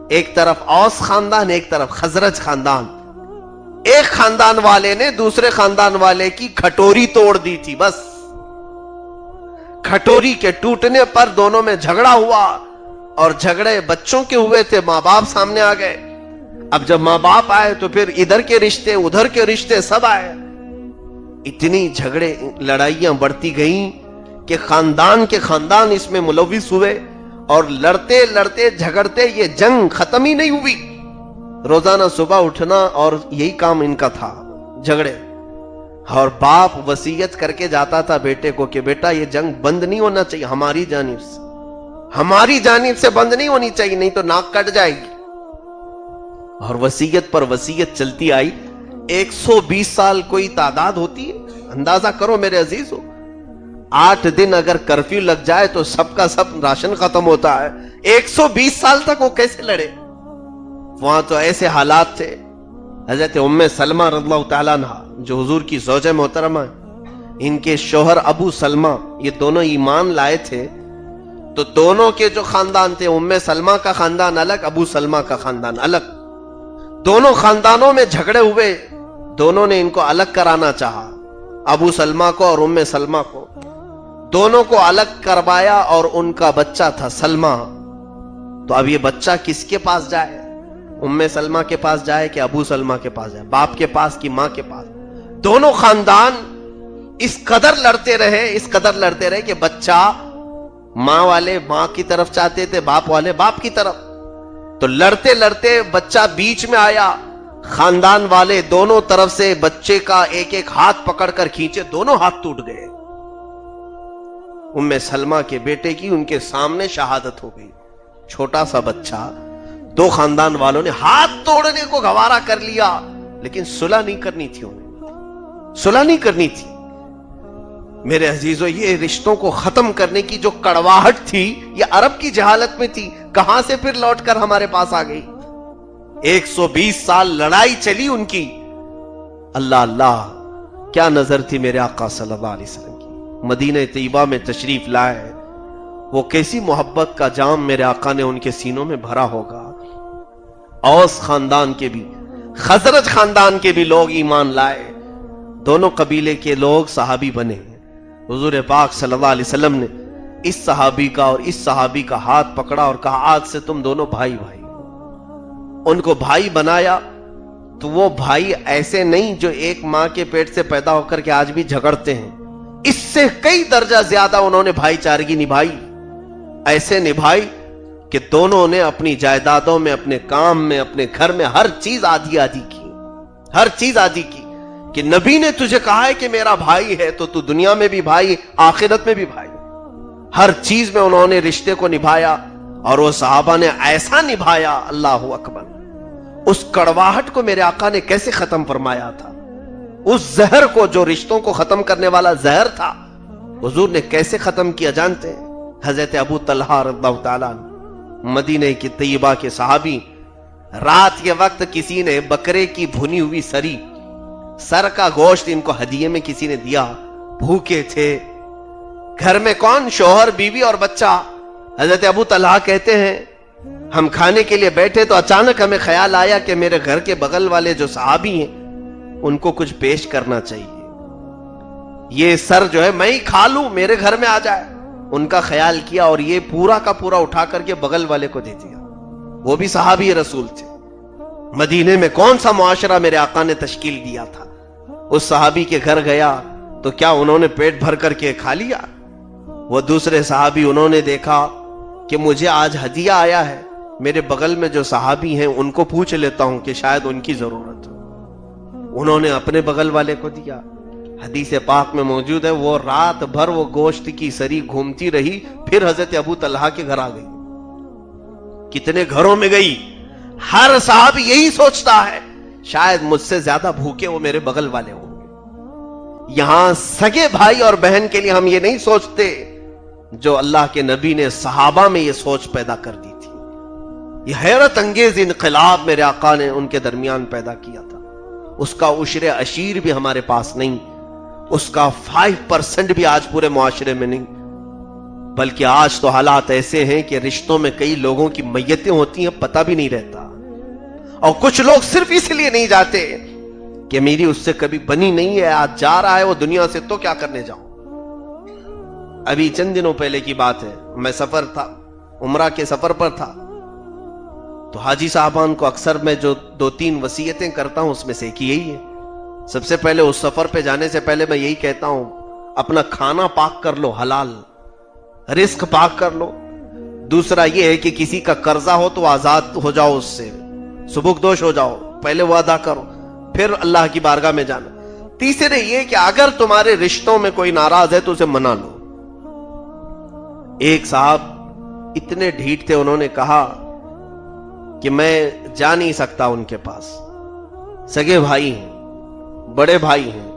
ایک طرف اوس خاندان، ایک طرف خزرج خاندان۔ ایک خاندان والے نے دوسرے خاندان والے کی کھٹوری توڑ دی تھی، بس کھٹوری کے ٹوٹنے پر دونوں میں جھگڑا ہوا، اور جھگڑے بچوں کے ہوئے تھے، ماں باپ سامنے آ گئے۔ اب جب ماں باپ آئے تو پھر ادھر کے رشتے ادھر کے رشتے سب آئے۔ اتنی جھگڑے لڑائیاں بڑھتی گئیں کہ خاندان کے خاندان اس میں ملوث ہوئے، اور لڑتے لڑتے جھگڑتے یہ جنگ ختم ہی نہیں ہوئی۔ روزانہ صبح اٹھنا اور یہی کام ان کا تھا، جھگڑے۔ اور باپ وصیت کر کے جاتا تھا بیٹے کو کہ بیٹا یہ جنگ بند نہیں ہونا چاہیے، ہماری جانب سے بند نہیں ہونی چاہیے، نہیں تو ناک کٹ جائے گی۔ اور وصیت پر وصیت چلتی آئی۔ 120 سال کوئی تعداد ہوتی ہے؟ اندازہ کرو میرے عزیزو، 8 دن اگر کرفیو لگ جائے تو سب کا سب راشن ختم ہوتا ہے۔ 120 سال تک وہ کیسے لڑے؟ وہاں تو ایسے حالات تھے۔ حضرت ام سلمہ رضی اللہ تعالیٰ عنہ جو حضور کی زوجہ محترمہ ہیں، ان کے شوہر ابو سلمہ، یہ دونوں ایمان لائے تھے، تو دونوں کے جو خاندان تھے، ام سلمہ کا خاندان الگ، ابو سلمہ کا خاندان الگ۔ دونوں خاندانوں میں جھگڑے ہوئے، دونوں نے ان کو الگ کرانا چاہا، ابو سلمہ کو اور ام سلمہ کو، دونوں کو الگ کروایا، اور ان کا بچہ تھا سلمہ۔ تو اب یہ بچہ کس کے پاس جائے؟ ام سلمہ کے پاس جائے کہ ابو سلمہ کے پاس جائے؟ باپ کے پاس کہ ماں کے پاس؟ دونوں خاندان اس قدر لڑتے رہے کہ بچہ ماں والے ماں کی طرف چاہتے تھے، باپ والے باپ کی طرف. تو لڑتے لڑتے بچہ بیچ میں آیا، خاندان والے دونوں طرف سے بچے کا ایک ایک ہاتھ پکڑ کر کھینچے، دونوں ہاتھ ٹوٹ گئے. ام سلمہ کے بیٹے کی ان کے سامنے شہادت ہو گئی. چھوٹا سا بچہ، دو خاندان والوں نے ہاتھ توڑنے کو گوارا کر لیا، لیکن صلح نہیں کرنی تھی، انہیں صلح نہیں کرنی تھی. میرے عزیزو، یہ رشتوں کو ختم کرنے کی جو کڑواہٹ تھی، یہ عرب کی جہالت میں تھی، کہاں سے پھر لوٹ کر ہمارے پاس آ گئی. 120 سال لڑائی چلی ان کی. اللہ اللہ، کیا نظر تھی میرے آقا صلی اللہ علیہ وسلم کی. مدینہ طیبہ میں تشریف لائے، وہ کیسی محبت کا جام میرے آقا نے ان کے سینوں میں بھرا ہوگا. اوس خاندان کے بھی، خزرج خاندان کے بھی لوگ ایمان لائے. دونوں قبیلے کے لوگ صحابی بنے. حضور پاک صلی اللہ علیہ وسلم نے اس صحابی کا اور اس صحابی کا ہاتھ پکڑا اور کہا آج سے تم دونوں بھائی بھائی. ان کو بھائی بنایا. تو وہ بھائی ایسے نہیں جو ایک ماں کے پیٹ سے پیدا ہو کر کے آج بھی جھگڑتے ہیں، اس سے کئی درجہ زیادہ انہوں نے بھائی چارگی نبھائی. ایسے نبھائی کہ دونوں نے اپنی جائیدادوں میں، اپنے کام میں، اپنے گھر میں ہر چیز آدھی آدھی کی، ہر چیز آدھی کی. کہ نبی نے تجھے کہا ہے کہ میرا بھائی ہے تو دنیا میں بھی بھائی، آخرت میں بھی بھائی. ہر چیز میں انہوں نے رشتے کو نبھایا، اور وہ صحابہ نے ایسا نبھایا. اللہ اکبر. اس کڑواہٹ کو میرے آقا نے کیسے ختم فرمایا تھا، اس زہر کو جو رشتوں کو ختم کرنے والا زہر تھا، حضور نے کیسے ختم کیا جانتے ہیں؟ حضرت ابو طلحہ رضی اللہ تعالیٰ عنہ، مدینہ کی طیبہ کے صحابی، رات کے وقت کسی نے بکرے کی بھنی ہوئی سر کا گوشت ان کو ہدیے میں کسی نے دیا. بھوکے تھے، گھر میں کون؟ شوہر، بیوی اور بچہ. حضرت ابو طلحہ کہتے ہیں ہم کھانے کے لیے بیٹھے تو اچانک ہمیں خیال آیا کہ میرے گھر کے بغل والے جو صحابی ہیں ان کو کچھ پیش کرنا چاہیے. یہ سر جو ہے میں ہی کھا لوں، میرے گھر میں آ جائے. ان کا خیال کیا اور یہ پورا کا پورا اٹھا کر کے بغل والے کو دے دیا. وہ بھی صحابی رسول تھے. مدینے میں کون سا معاشرہ میرے آقا نے تشکیل دیا تھا. اس صحابی کے گھر گیا تو کیا انہوں نے پیٹ بھر کر کے کھا لیا؟ وہ دوسرے صحابی، انہوں نے دیکھا کہ مجھے آج ہدیہ آیا ہے، میرے بغل میں جو صحابی ہیں ان کو پوچھ لیتا ہوں کہ شاید ان کی ضرورت ہو. انہوں نے اپنے بغل والے کو دیا. حدیث پاک میں موجود ہے وہ رات بھر وہ گوشت کی سری گھومتی رہی، پھر حضرت ابو طلحہ کے گھر آ گئی. کتنے گھروں میں گئی، ہر صاحب یہی سوچتا ہے شاید مجھ سے زیادہ بھوکے وہ میرے بغل والے ہوں گے. یہاں سگے بھائی اور بہن کے لیے ہم یہ نہیں سوچتے جو اللہ کے نبی نے صحابہ میں یہ سوچ پیدا کر دی تھی. یہ حیرت انگیز انقلاب میرے آقا نے ان کے درمیان پیدا کیا تھا. اس کا عشر عشیر بھی ہمارے پاس نہیں، اس کا 5% بھی آج پورے معاشرے میں نہیں. بلکہ آج تو حالات ایسے ہیں کہ رشتوں میں کئی لوگوں کی میتیں ہوتی ہیں، پتہ بھی نہیں رہتا. اور کچھ لوگ صرف اس لیے نہیں جاتے کہ میری اس سے کبھی بنی نہیں ہے، آج جا رہا ہے وہ دنیا سے تو کیا کرنے جاؤں. ابھی چند دنوں پہلے کی بات ہے، میں سفر تھا، عمرہ کے سفر پر تھا. تو حاجی صاحبان کو اکثر میں جو 2-3 وصیتیں کرتا ہوں اس میں سے ایک یہی ہے. سب سے پہلے اس سفر پہ جانے سے پہلے میں یہی کہتا ہوں اپنا کھانا پاک کر لو، حلال رزق پاک کر لو. دوسرا یہ ہے کہ کسی کا قرضہ ہو تو آزاد ہو جاؤ، اس سے سبکدوش ہو جاؤ، پہلے وہ ادا کرو، پھر اللہ کی بارگاہ میں جانا. تیسرے یہ کہ اگر تمہارے رشتوں میں کوئی ناراض ہے تو اسے منا لو. ایک صاحب اتنے ڈھیٹ تھے، انہوں نے کہا کہ میں جا نہیں سکتا ان کے پاس، سگے بھائی ہیں، بڑے بھائی ہیں.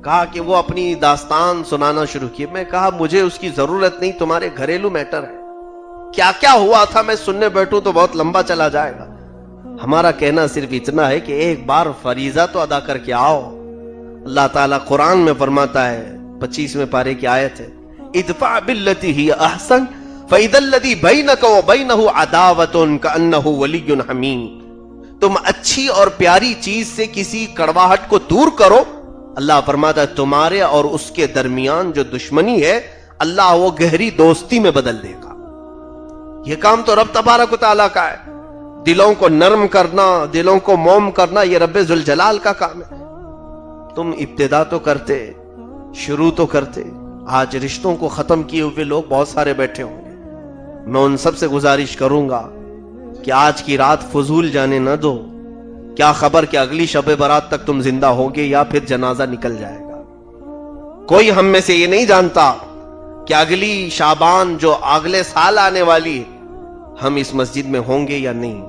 کہا کہ وہ اپنی داستان سنانا شروع کی. میں کہا مجھے اس کی ضرورت نہیں، تمہارے گھریلو میٹر ہے، کیا کیا ہوا تھا میں سننے بیٹھوں تو بہت لمبا چلا جائے گا. ہمارا کہنا صرف اتنا ہے کہ ایک بار فریضہ تو ادا کر کے آؤ. اللہ تعالیٰ قرآن میں فرماتا ہے، 25ویں پارے کی آیت ہے، ادفع باللتی ہی احسن فاذا الذی بینک وبینہ عداوۃ کأنہ ولی حمیم. تم اچھی اور پیاری چیز سے کسی کڑواہٹ کو دور کرو، اللہ فرماتا ہے تمہارے اور اس کے درمیان جو دشمنی ہے اللہ وہ گہری دوستی میں بدل دے گا. یہ کام تو رب تبارک و تعالیٰ کا ہے. دلوں کو نرم کرنا، دلوں کو موم کرنا، یہ رب ذوالجلال کا کام ہے. تم ابتدا تو کرتے، شروع تو کرتے. آج رشتوں کو ختم کیے ہوئے لوگ بہت سارے بیٹھے ہوں گے. میں ان سب سے گزارش کروں گا کہ آج کی رات فضول جانے نہ دو. کیا خبر کہ اگلی شب برات تک تم زندہ ہوگے یا پھر جنازہ نکل جائے گا. کوئی ہم میں سے یہ نہیں جانتا کہ اگلی شعبان جو اگلے سال آنے والی ہے ہم اس مسجد میں ہوں گے یا نہیں,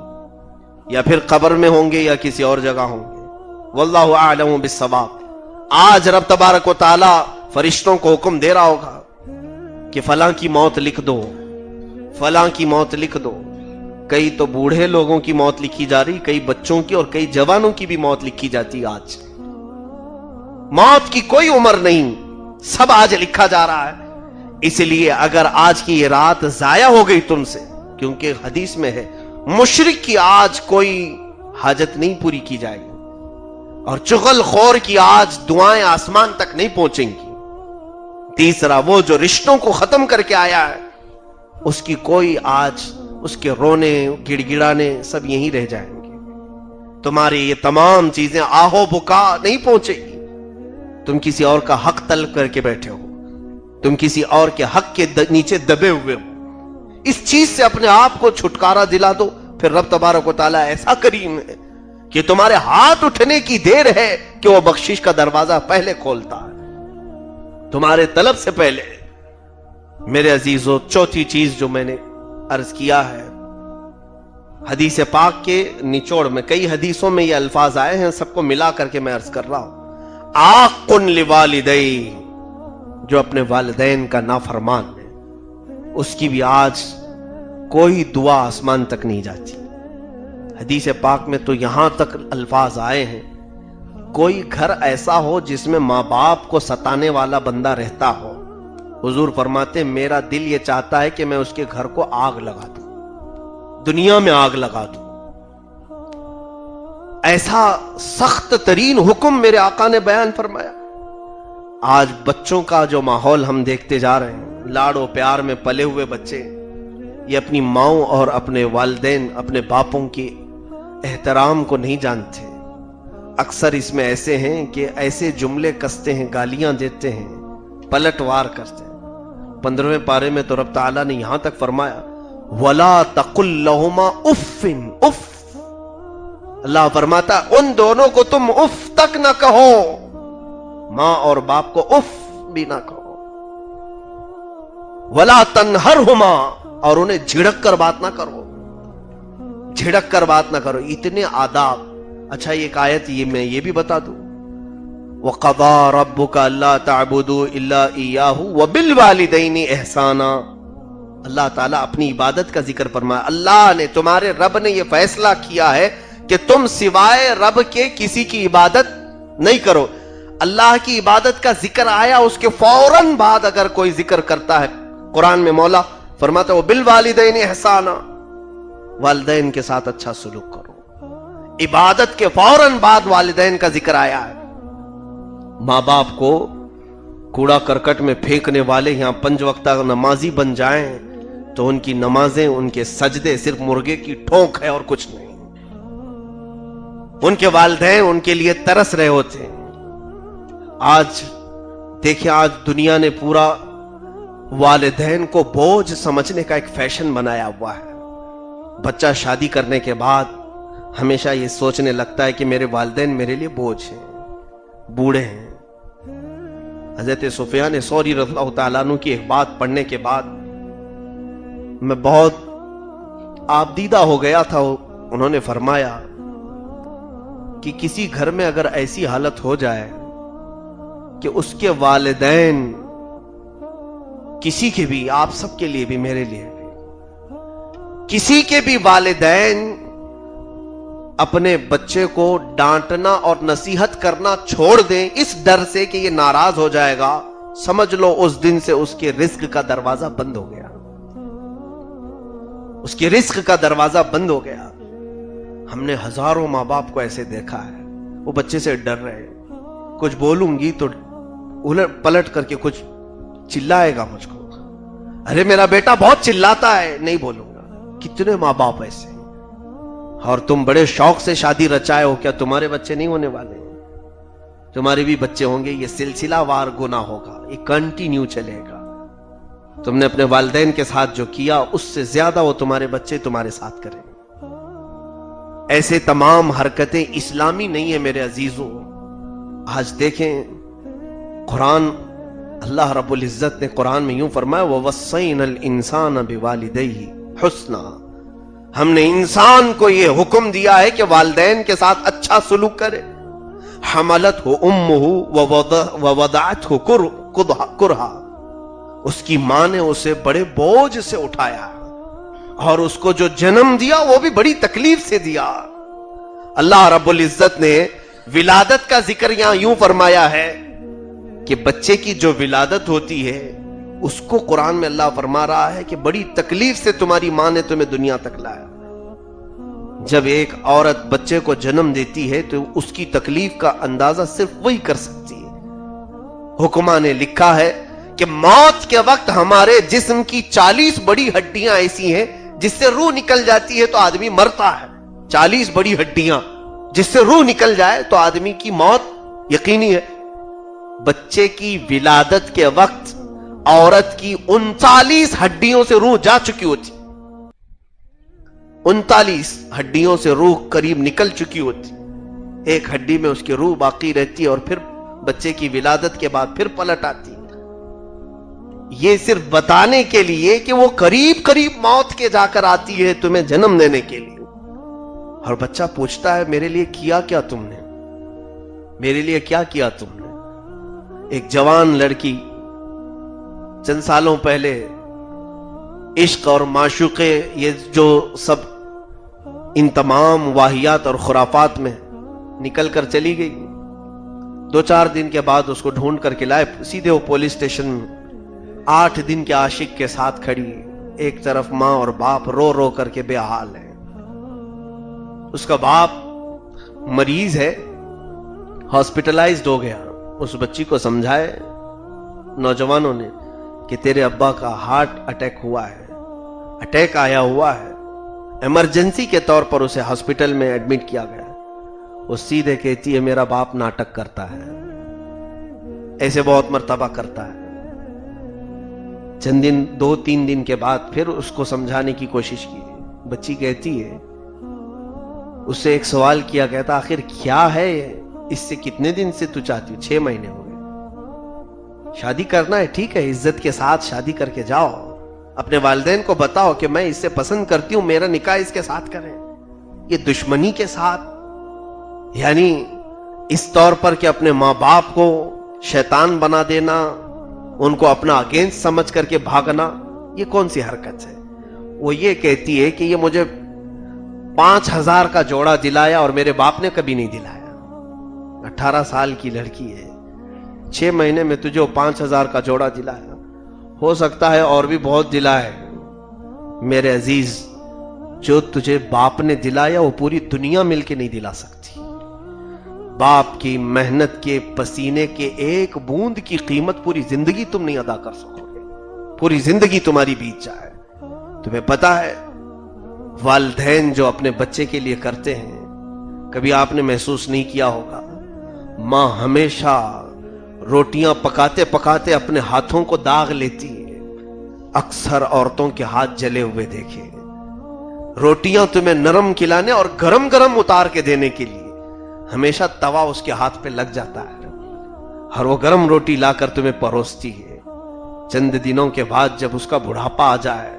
یا پھر قبر میں ہوں گے یا کسی اور جگہ ہوں گے. واللہ اعلم بالصواب. آج رب تبارک و تعالی فرشتوں کو حکم دے رہا ہوگا کہ فلاں کی موت لکھ دو, فلاں کی موت لکھ دو. کئی تو بوڑھے لوگوں کی موت لکھی جا رہی, کئی بچوں کی اور کئی جوانوں کی بھی موت لکھی جاتی. آج موت کی کوئی عمر نہیں, سب آج لکھا جا رہا ہے. اس لیے اگر آج کی یہ رات ضائع ہو گئی تم سے, کیونکہ حدیث میں ہے مشرک کی آج کوئی حاجت نہیں پوری کی جائے گی, اور چغل خور کی آج دعائیں آسمان تک نہیں پہنچیں گی. تیسرا, وہ جو رشتوں کو ختم کر کے آیا ہے اس کی کوئی آج اس کے رونے گڑ گڑانے سب یہیں رہ جائیں گے. تمہاری یہ تمام چیزیں آہو بکا نہیں پہنچے گی. تم کسی اور کا حق طلب کر کے بیٹھے ہو, تم کسی اور کے حق کے نیچے دبے ہوئے ہو. اس چیز سے اپنے آپ کو چھٹکارا دلا دو. پھر رب تبارک و تعالیٰ ایسا کریم ہے کہ تمہارے ہاتھ اٹھنے کی دیر ہے کہ وہ بخشش کا دروازہ پہلے کھولتا ہے, تمہارے طلب سے پہلے. میرے عزیزو, چوتھی چیز جو میں نے عرض کیا ہے, حدیث پاک کے نچوڑ میں کئی حدیثوں میں یہ الفاظ آئے ہیں, سب کو ملا کر کے میں عرض کر رہا ہوں. عاق لوالدی, جو اپنے والدین کا نافرمان ہے اس کی بھی آج کوئی دعا آسمان تک نہیں جاتی. حدیث پاک میں تو یہاں تک الفاظ آئے ہیں, کوئی گھر ایسا ہو جس میں ماں باپ کو ستانے والا بندہ رہتا ہو, حضور فرماتے میرا دل یہ چاہتا ہے کہ میں اس کے گھر کو آگ لگا دوں, دنیا میں آگ لگا دوں. ایسا سخت ترین حکم میرے آقا نے بیان فرمایا. آج بچوں کا جو ماحول ہم دیکھتے جا رہے ہیں, لاڑ و پیار میں پلے ہوئے بچے, یہ اپنی ماؤں اور اپنے والدین اپنے باپوں کے احترام کو نہیں جانتے. اکثر اس میں ایسے ہیں کہ ایسے جملے کستے ہیں, گالیاں دیتے ہیں, پلٹ وار کرتے ہیں. 15ویں پارے میں تو رب تعالیٰ نے یہاں تک فرمایا وَلَا تَقُلْ لَهُمَا اُفٍّ اف. اللہ فرماتا ان دونوں کو تم اف تک نہ کہو, ماں اور باپ کو اف بھی نہ کہو. وَلَا تَنْهَرْهُمَا, اور انہیں جھڑک کر بات نہ کرو, جھڑک کر بات نہ کرو. اتنے آداب. اچھا ایک آیت یہ میں یہ بھی بتا دوں, وَقَضَى رَبُّكَ أَلَّا تَعْبُدُوا إِلَّا إِيَّاهُ وَبِالْوَالِدَيْنِ إِحْسَانًا. اللہ تعالیٰ اپنی عبادت کا ذکر فرمایا. اللہ نے, تمہارے رب نے یہ فیصلہ کیا ہے کہ تم سوائے رب کے کسی کی عبادت نہیں کرو. اللہ کی عبادت کا ذکر آیا, اس کے فوراً بعد اگر کوئی ذکر کرتا ہے قرآن میں, مولا فرماتا ہے وَبِالْوَالِدَيْنِ إِحْسَانًا, والدین کے ساتھ اچھا سلوک کرو. عبادت کے فوراً بعد والدین کا ذکر آیا ہے. ماں باپ کو کوڑا کرکٹ میں پھینکنے والے یہاں 5 وقتہ نمازی بن جائیں تو ان کی نمازیں, ان کے سجدے صرف مرغے کی ٹھونک ہے اور کچھ نہیں. ان کے والدین ان کے لیے ترس رہے ہوتے ہیں. آج دیکھیں, آج دنیا نے پورا والدین کو بوجھ سمجھنے کا ایک فیشن بنایا ہوا ہے. بچہ شادی کرنے کے بعد ہمیشہ یہ سوچنے لگتا ہے کہ میرے والدین میرے لیے بوجھ ہیں, بوڑھے ہیں. حضرت سفیان ثوری رضی اللہ تعالیٰ عنہ کی ایک بات پڑھنے کے بعد میں بہت آبدیدہ ہو گیا تھا. انہوں نے فرمایا کہ کسی گھر میں اگر ایسی حالت ہو جائے کہ اس کے والدین, کسی کے بھی, آپ سب کے لیے بھی, میرے لیے بھی, کسی کے بھی والدین اپنے بچے کو ڈانٹنا اور نصیحت کرنا چھوڑ دیں اس ڈر سے کہ یہ ناراض ہو جائے گا, سمجھ لو اس دن سے اس کے رزق کا دروازہ بند ہو گیا, اس کے رزق کا دروازہ بند ہو گیا. ہم نے ہزاروں ماں باپ کو ایسے دیکھا ہے, وہ بچے سے ڈر رہے, کچھ بولوں گی تو الٹ پلٹ کر کے کچھ چلائے گا مجھ کو, ارے میرا بیٹا بہت چلاتا ہے, نہیں بولوں گا. کتنے ماں باپ ایسے ہیں. اور تم بڑے شوق سے شادی رچائے ہو, کیا تمہارے بچے نہیں ہونے والے ہیں؟ تمہارے بھی بچے ہوں گے، یہ سلسلہ وار گناہ ہوگا، یہ کنٹینیو چلے گا۔ تم نے اپنے والدین کے ساتھ جو کیا اس سے زیادہ وہ تمہارے بچے تمہارے ساتھ کریں گے۔ ایسے تمام حرکتیں اسلامی نہیں ہیں میرے عزیزوں۔ آج دیکھیں قرآن، اللہ رب العزت نے قرآن میں یوں فرمایا وَوَصَّيْنَا الْإِنسَانَ بِوَالِدَيْهِ حُسْنًا، ہم نے انسان کو یہ حکم دیا ہے کہ والدین کے ساتھ اچھا سلوک کرے۔ حَمَلَتْهُ أُمُّهُ وَوَضَعَتْهُ كُرْهًا، اس کی ماں نے اسے بڑے بوجھ سے اٹھایا اور اس کو جو جنم دیا وہ بھی بڑی تکلیف سے دیا۔ اللہ رب العزت نے ولادت کا ذکر یہاں یوں فرمایا ہے کہ بچے کی جو ولادت ہوتی ہے اس کو قرآن میں اللہ فرما رہا ہے کہ بڑی تکلیف سے تمہاری ماں نے تمہیں دنیا تک لایا۔ جب ایک عورت بچے کو جنم دیتی ہے تو اس کی تکلیف کا اندازہ صرف وہی کر سکتی ہے۔ حکماں نے لکھا ہے کہ موت کے وقت ہمارے جسم کی 40 بڑی ہڈیاں ایسی ہیں جس سے روح نکل جاتی ہے تو آدمی مرتا ہے۔ 40 بڑی ہڈیاں جس سے روح نکل جائے تو آدمی کی موت یقینی ہے۔ بچے کی ولادت کے وقت عورت کی 39 ہڈیوں سے روح جا چکی ہوتی، 39 ہڈیوں سے روح قریب نکل چکی ہوتی، ایک ہڈی میں اس کی روح باقی رہتی اور پھر بچے کی ولادت کے بعد پھر پلٹ آتی۔ یہ صرف بتانے کے لیے کہ وہ قریب قریب موت کے جا کر آتی ہے تمہیں جنم دینے کے لیے۔ اور بچہ پوچھتا ہے میرے لیے کیا کیا تم نے، میرے لیے کیا کیا تم نے۔ ایک جوان لڑکی چند سالوں پہلے عشق اور معشوقے، یہ جو سب ان تمام واہیات اور خرافات میں نکل کر چلی گئی۔ 2-4 دن کے بعد اس کو ڈھونڈ کر کے لائے، سیدھے وہ پولیس اسٹیشن میں 8 دن کے عاشق کے ساتھ کھڑی، ایک طرف ماں اور باپ رو رو کر کے بے حال ہے۔ اس کا باپ مریض ہے، ہاسپٹلائزڈ ہو گیا۔ اس بچی کو سمجھائے نوجوانوں نے کہ تیرے ابا کا ہارٹ اٹیک ہوا ہے، اٹیک آیا ہوا ہے، ایمرجنسی کے طور پر اسے ہاسپٹل میں ایڈمٹ کیا گیا۔ وہ سیدھے کہتی ہے میرا باپ ناٹک کرتا ہے، ایسے بہت مرتبہ کرتا ہے۔ چند دن 2-3 دن کے بعد پھر اس کو سمجھانے کی کوشش کی۔ بچی کہتی ہے، اس سے ایک سوال کیا، کہتا آخر کیا ہے، اس سے کتنے دن سے تو چاہتی ہوں؟ 6 مہینے ہو گئے، شادی کرنا ہے ٹھیک ہے، عزت کے ساتھ شادی کر کے جاؤ، اپنے والدین کو بتاؤ کہ میں اس سے پسند کرتی ہوں، میرا نکاح اس کے ساتھ کریں۔ یہ دشمنی کے ساتھ، یعنی اس طور پر کہ اپنے ماں باپ کو شیطان بنا دینا، ان کو اپنا اگینسٹ سمجھ کر کے بھاگنا، یہ کون سی حرکت ہے؟ وہ یہ کہتی ہے کہ یہ مجھے 5000 کا جوڑا دلایا اور میرے باپ نے کبھی نہیں دلایا۔ 18 سال کی لڑکی ہے، 6 مہینے میں تجھے 5000 کا جوڑا دلایا، ہو سکتا ہے اور بھی بہت دلائے۔ میرے عزیز، جو تجھے باپ نے دلایا وہ پوری دنیا مل کے نہیں دلا سکتی۔ باپ کی محنت کے پسینے کے ایک بوند کی قیمت پوری زندگی تم نہیں ادا کر سکو گے، پوری زندگی تمہاری بیت جائے۔ تمہیں پتا ہے والدین جو اپنے بچے کے لیے کرتے ہیں، کبھی آپ نے محسوس نہیں کیا ہوگا، ماں ہمیشہ روٹیاں پکاتے پکاتے اپنے ہاتھوں کو داغ لیتی ہے۔ اکثر عورتوں کے ہاتھ جلے ہوئے دیکھے، روٹیاں تمہیں نرم کھلانے اور گرم گرم اتار کے دینے کے لیے ہمیشہ توا اس کے ہاتھ پہ لگ جاتا ہے اور وہ گرم روٹی لا کر تمہیں پروستی ہے۔ چند دنوں کے بعد جب اس کا بڑھاپا آ جائے،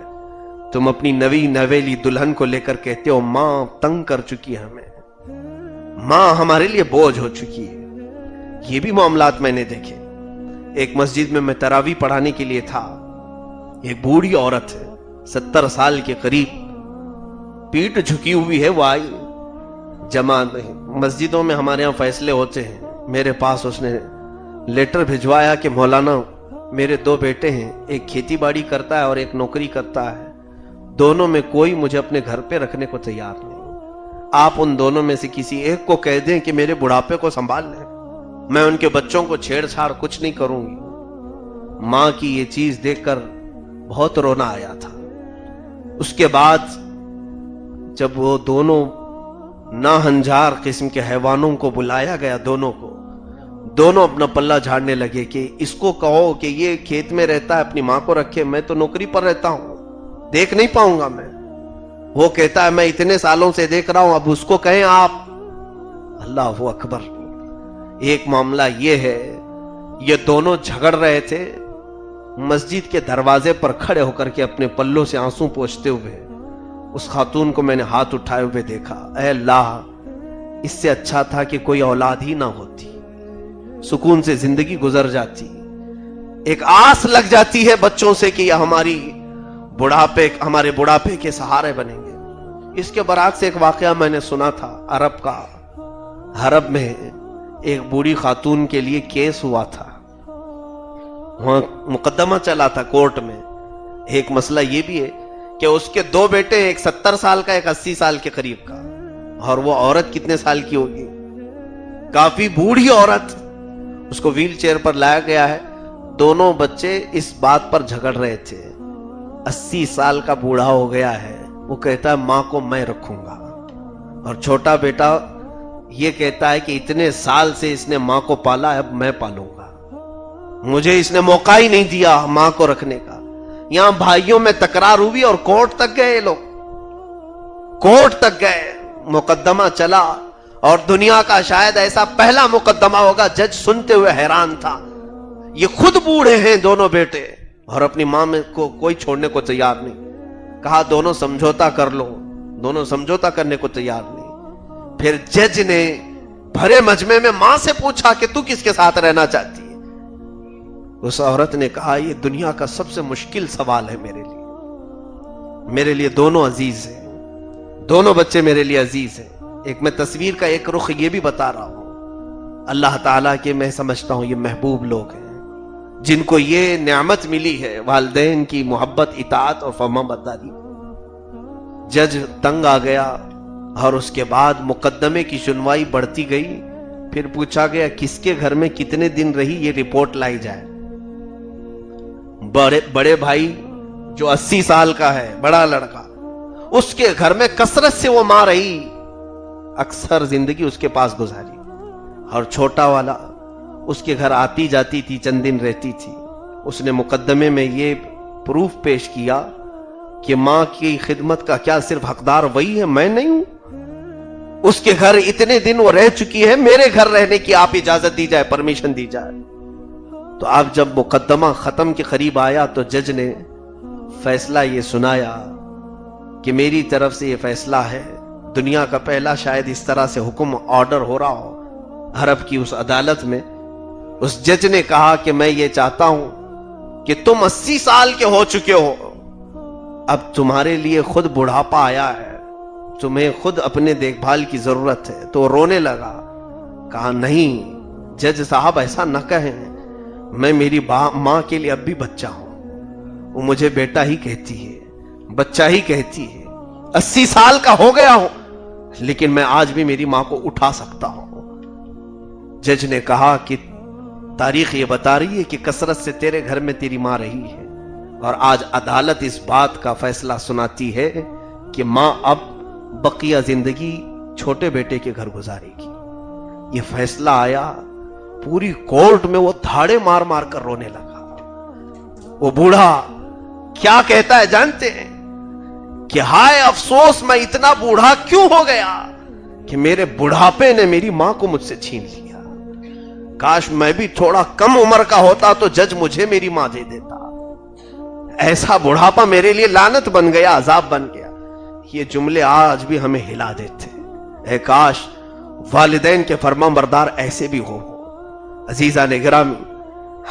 تم اپنی نوی نویلی دلہن کو لے کر کہتے ہو ماں تنگ کر چکی ہے ہمیں، ماں ہمارے لیے بوجھ ہو چکی ہے۔ یہ بھی معاملات میں نے دیکھے۔ ایک مسجد میں تراویح پڑھانے کے لیے تھا، ایک بوڑھی عورت ہے 70 سال کے قریب، پیٹ جھکی ہوئی ہے، وہ آئی جماعت مسجدوں میں ہمارے ہاں فیصلے ہوتے ہیں، میرے پاس اس نے لیٹر بھجوایا کہ مولانا میرے 2 بیٹے ہیں، ایک کھیتی باڑی کرتا ہے اور ایک نوکری کرتا ہے، دونوں میں کوئی مجھے اپنے گھر پہ رکھنے کو تیار نہیں، آپ ان دونوں میں سے کسی ایک کو کہہ دیں کہ میرے بڑھاپے کو سنبھال لیں، میں ان کے بچوں کو چھیڑ چھاڑ کچھ نہیں کروں گی۔ ماں کی یہ چیز دیکھ کر بہت رونا آیا تھا۔ اس کے بعد جب وہ دونوں ناہنجار قسم کے حیوانوں کو بلایا گیا، دونوں کو دونوں اپنا پلہ جھاڑنے لگے کہ اس کو کہو کہ یہ کھیت میں رہتا ہے اپنی ماں کو رکھے، میں تو نوکری پر رہتا ہوں، دیکھ نہیں پاؤں گا میں۔ وہ کہتا ہے میں اتنے سالوں سے دیکھ رہا ہوں، اب اس کو کہیں آپ۔ اللہ اکبر۔ ایک معاملہ یہ ہے، یہ دونوں جھگڑ رہے تھے، مسجد کے دروازے پر کھڑے ہو کر کے اپنے پلوں سے آنسو پوچھتے ہوئے اس خاتون کو میں نے ہاتھ اٹھائے ہوئے دیکھا۔ اے اللہ، اس سے اچھا تھا کہ کوئی اولاد ہی نہ ہوتی، سکون سے زندگی گزر جاتی، ایک آس لگ جاتی ہے بچوں سے کہ یہ ہمارے بڑھاپے کے سہارے بنیں گے۔ اس کے برعکس ایک واقعہ میں نے سنا تھا عرب کا۔ عرب میں ایک بوڑھی خاتون کے لیے کیس ہوا تھا، وہاں مقدمہ چلا تھا کورٹ میں۔ ایک مسئلہ یہ بھی ہے کہ اس کے دو بیٹے، ایک 70 سال کا، ایک 80 سال کے قریب کا، اور وہ عورت کتنے سال کی ہوگی؟ کافی بوڑھی عورت۔ اس کو ویل چیئر پر لایا گیا ہے۔ دونوں بچے اس بات پر جھگڑ رہے تھے، 80 سال کا بوڑھا ہو گیا ہے، وہ کہتا ہے ماں کو میں رکھوں گا، اور چھوٹا بیٹا یہ کہتا ہے کہ اتنے سال سے اس نے ماں کو پالا ہے، اب میں پالوں گا، مجھے اس نے موقع ہی نہیں دیا ماں کو رکھنے کا۔ یہاں بھائیوں میں تکرار ہوئی اور کورٹ تک گئے، لوگ کورٹ تک گئے، مقدمہ چلا، اور دنیا کا شاید ایسا پہلا مقدمہ ہوگا۔ جج سنتے ہوئے حیران تھا، یہ خود بوڑھے ہیں دونوں بیٹے، اور اپنی ماں میں کو کوئی چھوڑنے کو تیار نہیں۔ کہا دونوں سمجھوتا کر لو، دونوں سمجھوتا کرنے کو تیار نہیں۔ پھر جج نے بھرے مجمع میں ماں سے پوچھا کہ تو کس کے ساتھ رہنا چاہتی ہے؟ اس عورت نے کہا یہ دنیا کا سب سے مشکل سوال ہے میرے لیے دونوں عزیز ہیں، دونوں بچے میرے لیے عزیز ہیں۔ ایک میں تصویر کا ایک رخ یہ بھی بتا رہا ہوں، اللہ تعالیٰ کے میں سمجھتا ہوں یہ محبوب لوگ ہیں جن کو یہ نعمت ملی ہے، والدین کی محبت، اطاعت اور فرما برداری۔ جج تنگ آ گیا، اور اس کے بعد مقدمے کی سنوائی بڑھتی گئی۔ پھر پوچھا گیا کس کے گھر میں کتنے دن رہی، یہ رپورٹ لائی جائے۔ بڑے بھائی جو 80 سال کا ہے، بڑا لڑکا، اس کے گھر میں کثرت سے وہ ماں رہی، اکثر زندگی اس کے پاس گزاری، اور چھوٹا والا اس کے گھر آتی جاتی تھی، چند دن رہتی تھی۔ اس نے مقدمے میں یہ پروف پیش کیا کہ ماں کی خدمت کا کیا صرف حقدار وہی ہے، میں نہیں ہوں؟ اس کے گھر اتنے دن وہ رہ چکی ہے، میرے گھر رہنے کی آپ اجازت دی جائے، پرمیشن دی جائے۔ تو اب جب مقدمہ ختم کے قریب آیا تو جج نے فیصلہ یہ سنایا کہ میری طرف سے یہ فیصلہ ہے، دنیا کا پہلا شاید اس طرح سے حکم آرڈر ہو رہا ہو عرب کی اس عدالت میں۔ اس جج نے کہا کہ میں یہ چاہتا ہوں کہ تم 80 سال کے ہو چکے ہو، اب تمہارے لیے خود بڑھاپا آیا ہے، تمہیں خود اپنے دیکھ بھال کی ضرورت ہے۔ تو رونے لگا، کہا نہیں جج صاحب ایسا نہ کہیں، میں میری ماں کے لیے اب بھی بچہ ہوں، وہ مجھے بیٹا ہی کہتی ہے، بچہ ہی کہتی ہے، 80 سال کا ہو گیا ہوں، لیکن میں آج بھی میری ماں کو اٹھا سکتا ہوں۔ جج نے کہا کہ تاریخ یہ بتا رہی ہے کہ کثرت سے تیرے گھر میں تیری ماں رہی ہے، اور آج عدالت اس بات کا فیصلہ سناتی ہے کہ ماں اب بقیہ زندگی چھوٹے بیٹے کے گھر گزارے گی۔ یہ فیصلہ آیا، پوری کورٹ میں وہ دھاڑے مار مار کر رونے لگا۔ وہ بوڑھا کیا کہتا ہے جانتے ہیں کہ ہائے افسوس، میں اتنا بوڑھا کیوں ہو گیا کہ میرے بڑھاپے نے میری ماں کو مجھ سے چھین لیا، کاش میں بھی تھوڑا کم عمر کا ہوتا تو جج مجھے میری ماں دے دیتا، ایسا بڑھاپا میرے لیے لعنت بن گیا، عذاب بن گیا۔ یہ جملے آج بھی ہمیں ہلا دیتے ہیں، اے کاش والدین کے فرما بردار ایسے بھی ہو۔ عزیزان گرامی،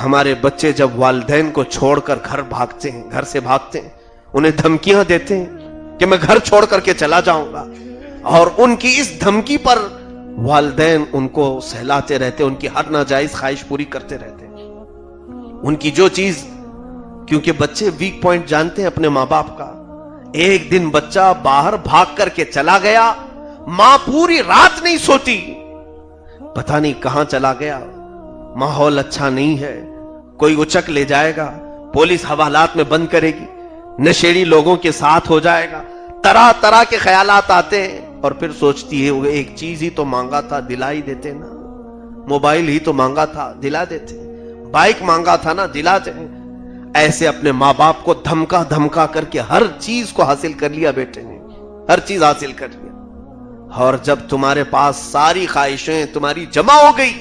ہمارے بچے جب والدین کو چھوڑ کر گھر سے بھاگتے ہیں، انہیں دھمکیاں دیتے ہیں کہ میں گھر چھوڑ کر کے چلا جاؤں گا، اور ان کی اس دھمکی پر والدین ان کو سہلاتے رہتے، ان کی ہر ناجائز خواہش پوری کرتے رہتے، ان کی جو چیز، کیونکہ بچے ویک پوائنٹ جانتے ہیں اپنے ماں باپ کا۔ ایک دن بچہ باہر بھاگ کر کے چلا گیا، ماں پوری رات نہیں سوتی، پتہ نہیں کہاں چلا گیا، ماحول اچھا نہیں ہے، کوئی اچک لے جائے گا، پولیس حوالات میں بند کرے گی، نشیڑی لوگوں کے ساتھ ہو جائے گا، طرح طرح کے خیالات آتے ہیں، اور پھر سوچتی ہے وہ ایک چیز ہی تو مانگا تھا، دلا ہی دیتے نا، موبائل ہی تو مانگا تھا دلا دیتے ہیں، بائک مانگا تھا نا دلاتے ہیں۔ ایسے اپنے ماں باپ کو دھمکا دھمکا کر کے ہر چیز کو حاصل کر لیا بیٹے نے، ہر چیز حاصل کر لیا۔ اور جب تمہارے پاس ساری خواہشیں تمہاری جمع ہو گئی،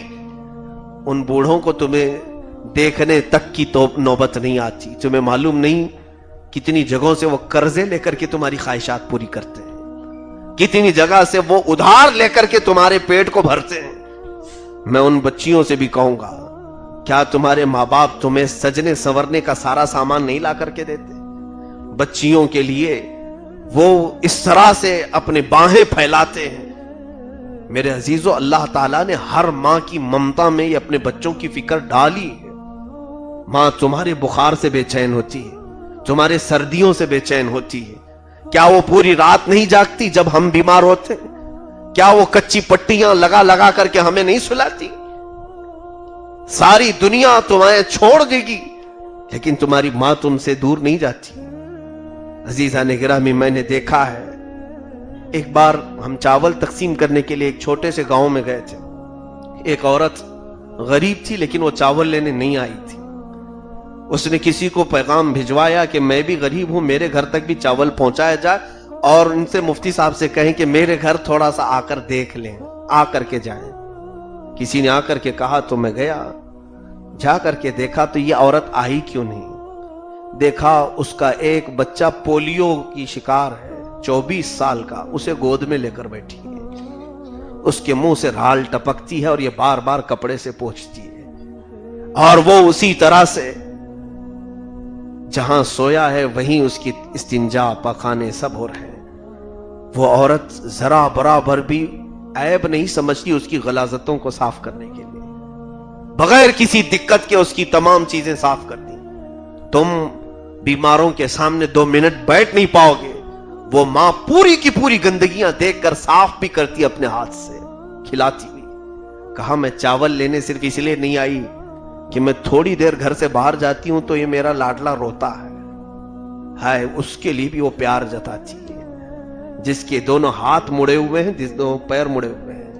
ان بوڑھوں کو تمہیں دیکھنے تک کی تو نوبت نہیں آتی۔ تمہیں معلوم نہیں کتنی جگہوں سے وہ قرضے لے کر کے تمہاری خواہشات پوری کرتے ہیں، کتنی جگہ سے وہ ادھار لے کر کے تمہارے پیٹ کو بھرتے ہیں۔ میں ان بچیوں سے بھی کہوں گا، کیا تمہارے ماں باپ تمہیں سجنے سنورنے کا سارا سامان نہیں لا کر کے دیتے؟ بچیوں کے لیے وہ اس طرح سے اپنے باہیں پھیلاتے ہیں۔ میرے عزیزو، اللہ تعالیٰ نے ہر ماں کی ممتا میں یہ اپنے بچوں کی فکر ڈالی ہے۔ ماں تمہارے بخار سے بے چین ہوتی ہے، تمہارے سردیوں سے بے چین ہوتی ہے۔ کیا وہ پوری رات نہیں جاگتی جب ہم بیمار ہوتے ہیں؟ کیا وہ کچی پٹیاں لگا لگا کر کے ہمیں نہیں سلاتی؟ ساری دنیا تمہیں چھوڑ دے گی لیکن تمہاری ماں تم سے دور نہیں جاتی۔ عزیزان گرامی، میں نے دیکھا ہے، ایک بار ہم چاول تقسیم کرنے کے لیے ایک چھوٹے سے گاؤں میں گئے تھے۔ ایک عورت غریب تھی لیکن وہ چاول لینے نہیں آئی تھی۔ اس نے کسی کو پیغام بھجوایا کہ میں بھی غریب ہوں، میرے گھر تک بھی چاول پہنچایا جائے، اور ان سے مفتی صاحب سے کہیں کہ میرے گھر تھوڑا سا آ کر دیکھ لیں، آ کر کے جائیں۔ کسی نے آ کر کے کہا تو میں گیا، جا کر کے دیکھا تو یہ عورت آئی کیوں نہیں۔ دیکھا اس کا ایک بچہ پولیو کی شکار ہے، 24 سال کا، اسے گود میں لے کر بیٹھی ہے، اس کے منہ سے رال ٹپکتی ہے اور یہ بار بار کپڑے سے پوچھتی ہے، اور وہ اسی طرح سے جہاں سویا ہے وہیں اس کی استنجا پاخانے سب ہو رہے ہیں۔ وہ عورت ذرا برابر بھی عیب نہیں سمجھتی اس کی غلاظتوں کو صاف کرنے کے لیے، بغیر کسی دقت کے اس کی تمام چیزیں صاف کر دی۔ تم بیماروں کے سامنے 2 منٹ بیٹھ نہیں پاؤ گے، وہ ماں پوری کی پوری گندگیاں دیکھ کر صاف بھی کرتی اپنے ہاتھ سے، کھلاتی بھی۔ کہا میں چاول لینے صرف اس لیے نہیں آئی کہ میں تھوڑی دیر گھر سے باہر جاتی ہوں تو یہ میرا لاڈلا روتا ہے، اس کے لیے بھی وہ پیار جتاتی ہے۔ جس کے دونوں ہاتھ مڑے ہوئے ہیں، جس دونوں پیر مڑے ہوئے ہیں،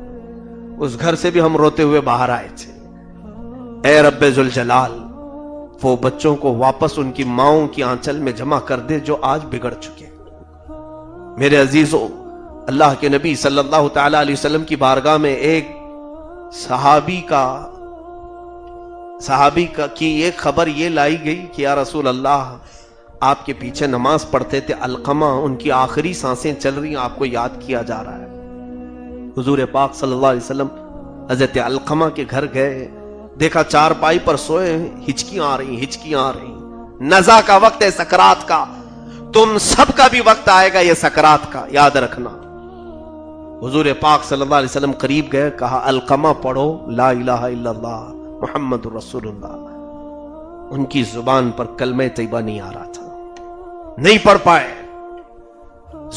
اس گھر سے بھی ہم روتے ہوئے باہر آئے تھے۔ اے رب ذوالجلال، وہ بچوں کو واپس ان کی ماؤں کی آنچل میں جمع کر دے جو آج بگڑ چکے۔ میرے عزیزوں، اللہ کے نبی صلی اللہ تعالی علیہ وسلم کی بارگاہ میں ایک صحابی کی ایک خبر یہ لائی گئی کہ یا رسول اللہ، آپ کے پیچھے نماز پڑھتے تھے علقمہ، ان کی آخری سانسیں چل رہی ہیں، آپ کو یاد کیا جا رہا ہے۔ حضور پاک صلی اللہ علیہ وسلم حضرت علقمہ کے گھر گئے، دیکھا چارپائی پر سوئے، ہچکیاں آ رہی، نزا کا وقت ہے، سکرات کا، تم سب کا بھی وقت آئے گا یہ سکرات کا، یاد رکھنا۔ حضور پاک صلی اللہ علیہ وسلم قریب گئے، کہا علقمہ پڑھو لا الہ الا اللہ محمد رسول اللہ۔ ان کی زبان پر کلمہ طیبہ نہیں آ رہا تھا، نہیں پڑھ پائے،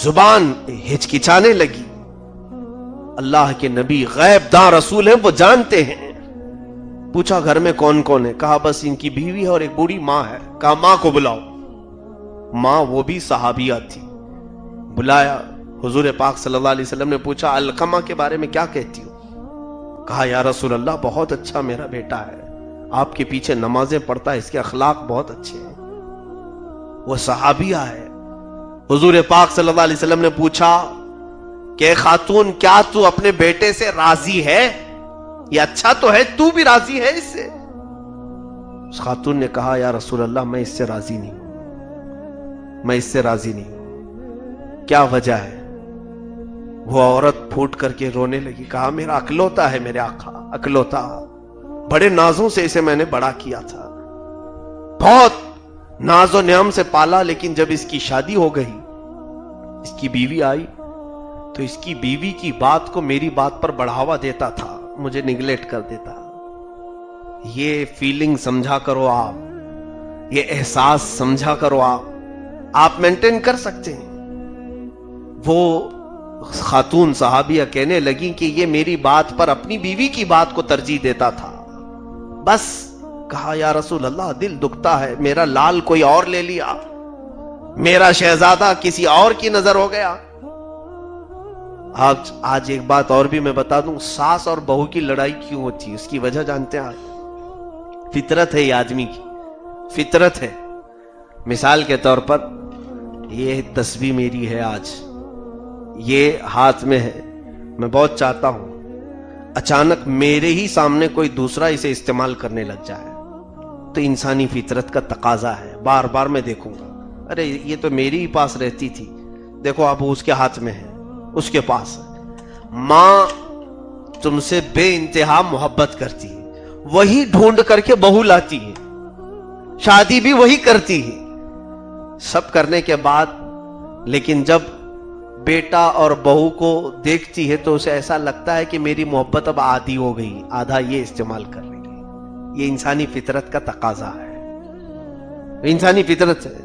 زبان ہچکچانے لگی۔ اللہ کے نبی غیب داں رسول ہیں، وہ جانتے ہیں۔ پوچھا گھر میں کون کون ہے؟ کہا بس ان کی بیوی ہے اور ایک بوڑھی ماں ہے۔ کہا ماں کو بلاؤ۔ ماں وہ بھی صحابیہ تھی، بلایا۔ حضور پاک صلی اللہ علیہ وسلم نے پوچھا علقمہ کے بارے میں کیا کہتی ہو؟ کہا یا رسول اللہ بہت اچھا میرا بیٹا ہے، آپ کے پیچھے نمازیں پڑھتا ہے، اس کے اخلاق بہت اچھے ہیں۔ وہ صحابیہ ہے۔ حضور پاک صلی اللہ علیہ وسلم نے پوچھا کہ خاتون کیا تو اپنے بیٹے سے راضی ہے؟ یہ اچھا تو ہے، تو بھی راضی ہے اس سے؟ اس خاتون نے کہا یا رسول اللہ میں اس سے راضی نہیں ہوں، میں اس سے راضی نہیں ہوں۔ کیا وجہ ہے؟ وہ عورت پھوٹ کر کے رونے لگی، کہا میرا اکلوتا ہے میرے آقا، اکلوتا، بڑے نازوں سے اسے میں نے بڑا کیا تھا، بہت ناز و نعم سے پالا، لیکن جب اس کی شادی ہو گئی، اس کی بیوی آئی تو اس کی بیوی کی بات کو میری بات پر بڑھاوا دیتا تھا، مجھے نگلیکٹ کر دیتا۔ یہ فیلنگ سمجھا کرو آپ، یہ احساس سمجھا کرو آپ مینٹین کر سکتے ہیں۔ وہ خاتون صحابیہ کہنے لگی کہ یہ میری بات پر اپنی بیوی کی بات کو ترجیح دیتا تھا، بس کہا یا رسول اللہ دل دکھتا ہے، میرا لال کوئی اور لے لیا، میرا شہزادہ کسی اور کی نظر ہو گیا۔ آج ایک بات اور بھی میں بتا دوں، ساس اور بہو کی لڑائی کیوں ہوتی ہے، اس کی وجہ جانتے ہیں آپ؟ فطرت ہے، یہ آدمی کی فطرت ہے۔ مثال کے طور پر یہ تسبیح میری ہے، آج یہ ہاتھ میں ہے، میں بہت چاہتا ہوں اچانک میرے ہی سامنے کوئی دوسرا اسے استعمال کرنے لگ جائے تو انسانی فطرت کا تقاضا ہے، بار بار میں دیکھوں گا، ارے یہ تو میری ہی پاس رہتی تھی، دیکھو اب اس کے ہاتھ میں ہے، اس کے پاس ہے۔ ماں تم سے بے انتہا محبت کرتی ہے، وہی ڈھونڈ کر کے بہو لاتی ہے، شادی بھی وہی کرتی ہے، سب کرنے کے بعد لیکن جب بیٹا اور بہو کو دیکھتی ہے تو اسے ایسا لگتا ہے کہ میری محبت اب آدھی ہو گئی، آدھا یہ استعمال کر رہی ہے۔ یہ انسانی فطرت کا تقاضا ہے، انسانی فطرت ہے۔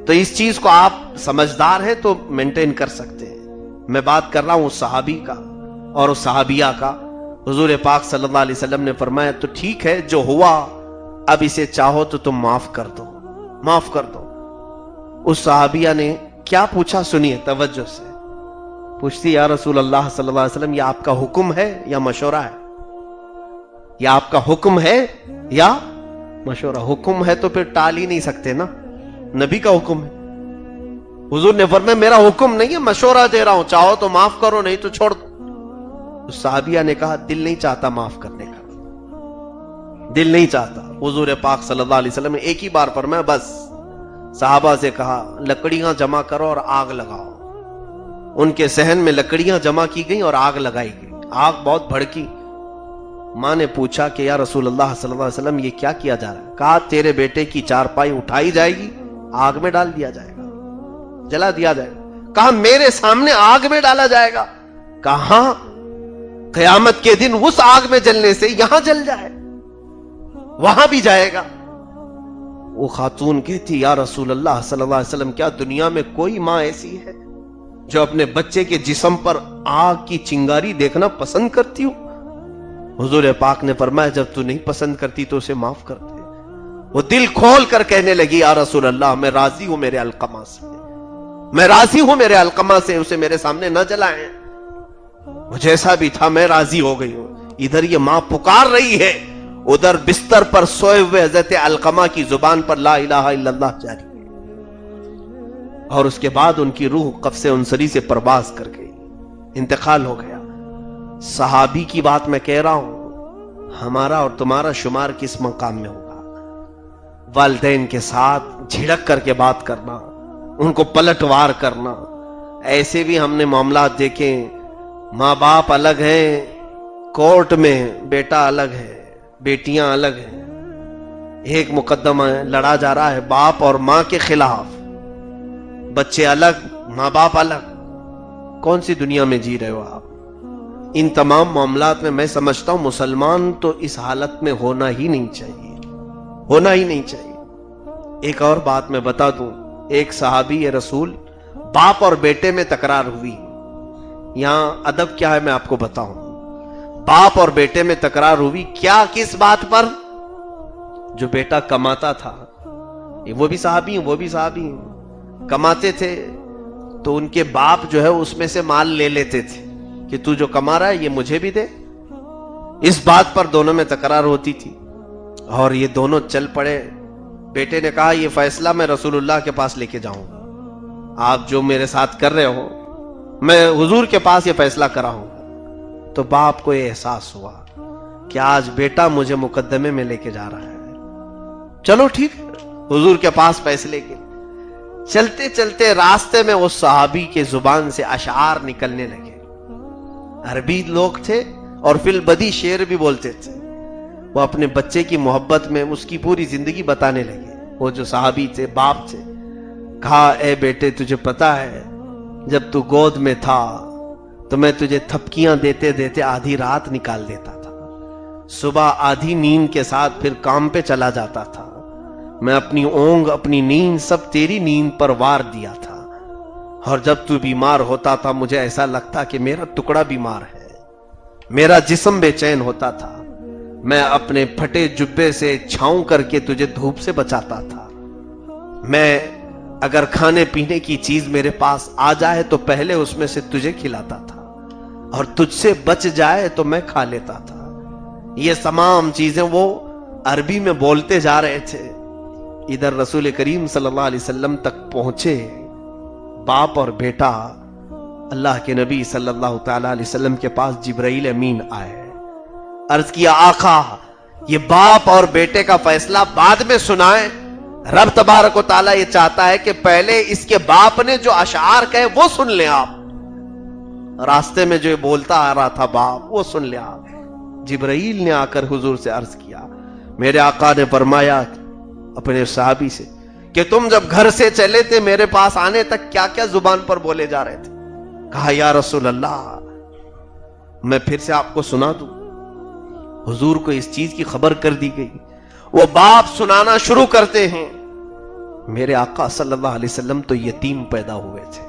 تو اس چیز کو آپ سمجھدار ہیں تو مینٹین کر سکتے ہیں۔ میں بات کر رہا ہوں اس صحابی کا اور اس صحابیہ کا۔ حضور پاک صلی اللہ علیہ وسلم نے فرمایا تو ٹھیک ہے، جو ہوا اب اسے چاہو تو تم معاف کر دو، معاف کر دو۔ اس صحابیہ نے کیا پوچھا، سنیے توجہ سے۔ پوچھتی یا رسول اللہ صلی اللہ علیہ وسلم، یہ آپ کا حکم ہے یا مشورہ ہے؟ یہ آپ کا حکم ہے یا مشورہ؟ حکم ہے تو پھر ٹال ہی نہیں سکتے نا، نبی کا حکم ہے۔ حضور نے فرمایا میرا حکم نہیں ہے، مشورہ دے رہا ہوں، چاہو تو معاف کرو نہیں تو چھوڑ دو۔ اس صحابیہ نے کہا دل نہیں چاہتا معاف کرنے کا، دل نہیں چاہتا۔ حضور پاک صلی اللہ علیہ وسلم نے ایک ہی بار فرمایا بس۔ صحابہ سے کہا لکڑیاں جمع کرو اور آگ لگاؤ۔ ان کے صحن میں لکڑیاں جمع کی گئیں اور آگ لگائی گئی، آگ بہت بھڑکی۔ ماں نے پوچھا کہ یا رسول اللہ صلی اللہ علیہ وسلم یہ کیا کیا جا رہا ہے؟ کہا تیرے بیٹے کی چارپائی اٹھائی جائے گی، آگ میں ڈال دیا جائے گا، جلا دیا جائے گا۔ کہا میرے سامنے آگ میں ڈالا جائے گا؟ کہا قیامت کے دن اس آگ میں جلنے سے یہاں جل جائے، وہاں بھی جائے گا۔ وہ خاتون کہتی یا رسول اللہ صلی اللہ علیہ وسلم، کیا دنیا میں کوئی ماں ایسی ہے جو اپنے بچے کے جسم پر آگ کی چنگاری دیکھنا پسند کرتی ہو؟ حضور پاک نے فرمایا جب تو نہیں پسند کرتی تو اسے معاف کر دے۔ وہ دل کھول کر کہنے لگی یا رسول اللہ میں راضی ہوں میرے علقمہ سے، میں راضی ہوں میرے علقمہ سے، اسے میرے سامنے نہ جلائیں، وہ جیسا بھی تھا میں راضی ہو گئی ہوں۔ ادھر یہ ماں پکار رہی ہے، ادھر بستر پر سوئے ہوئے حضرت علقمہ کی زبان پر لا الہ الا اللہ جاری ہے، اور اس کے بعد ان کی روح قفس انصری سے پرواز کر گئی، انتقال ہو گیا۔ صحابی کی بات میں کہہ رہا ہوں، ہمارا اور تمہارا شمار کس مقام میں ہوگا؟ والدین کے ساتھ جھڑک کر کے بات کرنا، ان کو پلٹوار کرنا۔ ایسے بھی ہم نے معاملات دیکھے، ماں باپ الگ ہیں، کورٹ میں بیٹا الگ ہے، بیٹیاں الگ ہیں، ایک مقدمہ لڑا جا رہا ہے باپ اور ماں کے خلاف، بچے الگ ماں باپ الگ۔ کون سی دنیا میں جی رہے ہو آپ؟ ان تمام معاملات میں سمجھتا ہوں مسلمان تو اس حالت میں ہونا ہی نہیں چاہیے، ہونا ہی نہیں چاہیے۔ ایک اور بات میں بتا دوں، ایک صحابی رسول باپ اور بیٹے میں تکرار ہوئی، یہاں ادب کیا ہے میں آپ کو بتاؤں۔ باپ اور بیٹے میں تکرار ہوئی، کیا کس بات پر؟ جو بیٹا کماتا تھا، وہ بھی صحابی ہیں، وہ بھی صحابی ہیں، کماتے تھے تو ان کے باپ جو ہے اس میں سے مال لے لیتے تھے کہ تو جو کما رہا ہے یہ مجھے بھی دے۔ اس بات پر دونوں میں تکرار ہوتی تھی اور یہ دونوں چل پڑے۔ بیٹے نے کہا یہ فیصلہ میں رسول اللہ کے پاس لے کے جاؤں گا، آپ جو میرے ساتھ کر رہے ہو میں حضور کے پاس یہ فیصلہ کراؤں گا۔ تو باپ کو یہ احساس ہوا کہ آج بیٹا مجھے مقدمے میں لے کے جا رہا ہے، چلو ٹھیک ہے، حضور کے پاس فیصلے کے۔ چلتے چلتے راستے میں اس صحابی کے زبان سے اشعار نکلنے لگے، عربی لوگ تھے اور فی البدی شعر بھی بولتے تھے۔ وہ اپنے بچے کی محبت میں اس کی پوری زندگی بتانے لگے۔ وہ جو صحابی تھے، باپ تھے، کہا اے بیٹے تجھے پتا ہے جب تو گود میں تھا تو میں تجھے تھپکیاں دیتے دیتے آدھی رات نکال دیتا تھا، صبح آدھی نیند کے ساتھ پھر کام پہ چلا جاتا تھا، میں اپنی اونگ اپنی نیند سب تیری نیند پر وار دیا تھا، اور جب تو بیمار ہوتا تھا مجھے ایسا لگتا کہ میرا ٹکڑا بیمار ہے، میرا جسم بے چین ہوتا تھا، میں اپنے پھٹے جبے سے چھاؤں کر کے تجھے دھوپ سے بچاتا تھا، میں اگر کھانے پینے کی چیز میرے پاس آ جائے تو پہلے اس میں سے تجھے کھلاتا تھا، اور تجھ سے بچ جائے تو میں کھا لیتا تھا. یہ تمام چیزیں وہ عربی میں بولتے جا رہے تھے. ادھر رسول کریم صلی اللہ علیہ وسلم تک پہنچے باپ اور بیٹا. اللہ کے نبی صلی اللہ تعالی علیہ وسلم کے پاس جبرائیل امین آئے. عرض کیا آقا یہ باپ اور بیٹے کا فیصلہ بعد میں سنائیں. رب تبارک و تعالیٰ یہ چاہتا ہے کہ پہلے اس کے باپ نے جو اشعار کہے وہ سن لیں آپ. راستے میں جو بولتا آ رہا تھا باپ وہ سن لیں آپ. جبرائیل نے آ کر حضور سے عرض کیا. میرے آقا نے فرمایا اپنے صحابی سے کہ تم جب گھر سے چلے تھے میرے پاس آنے تک کیا کیا زبان پر بولے جا رہے تھے. کہا یا رسول اللہ میں پھر سے آپ کو سنا دوں. حضور کو اس چیز کی خبر کر دی گئی. وہ باپ سنانا شروع کرتے ہیں. میرے آقا صلی اللہ علیہ وسلم تو یتیم پیدا ہوئے تھے.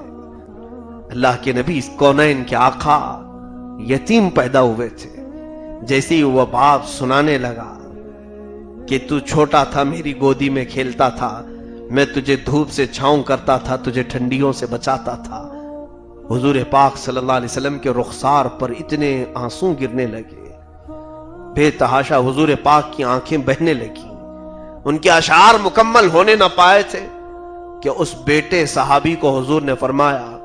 اللہ کے نبی کونین کے آقا یتیم پیدا ہوئے تھے. جیسے ہی وہ باپ سنانے لگا کہ تو چھوٹا تھا میری گودی میں کھیلتا تھا, میں تجھے دھوپ سے چھاؤں کرتا تھا, تجھے ٹھنڈیوں سے بچاتا تھا. حضور پاک صلی اللہ علیہ وسلم کے رخسار پر اتنے آنسو گرنے لگے. بے تحاشا حضور پاک کی آنکھیں بہنے لگی. ان کے اشعار مکمل ہونے نہ پائے تھے کہ اس بیٹے صحابی کو حضور نے فرمایا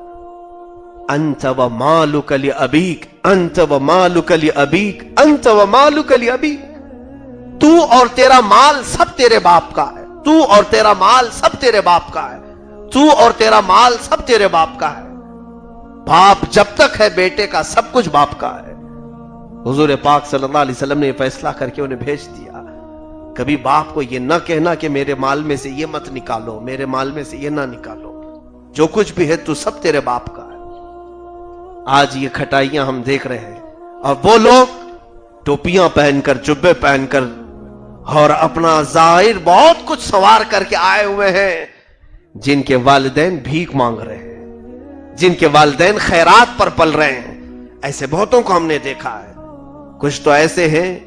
انت و مالک لابیک, انت و مالک لابیک, انت و مالک لابیک. تو اور تیرا مال سب تیرے باپ کا ہے, تو اور تیرا مال سب تیرے باپ کا ہے, تو اور تیرا مال سب تیرے باپ کا ہے. باپ جب تک ہے بیٹے کا سب کچھ باپ کا ہے. حضور پاک صلی اللہ علیہ وسلم نے یہ فیصلہ کر کے انہیں بھیج دیا. کبھی باپ کو یہ نہ کہنا کہ میرے مال میں سے یہ مت نکالو, میرے مال میں سے یہ نہ نکالو, جو کچھ بھی ہے تو سب تیرے باپ کا ہے. آج یہ کھٹائیاں ہم دیکھ رہے ہیں اور وہ لوگ ٹوپیاں پہن کر, جبے پہن کر اور اپنا ظاہر بہت کچھ سوار کر کے آئے ہوئے ہیں, جن کے والدین بھیک مانگ رہے ہیں, جن کے والدین خیرات پر پل رہے ہیں. ایسے بہتوں کو ہم نے دیکھا ہے. کچھ تو ایسے ہیں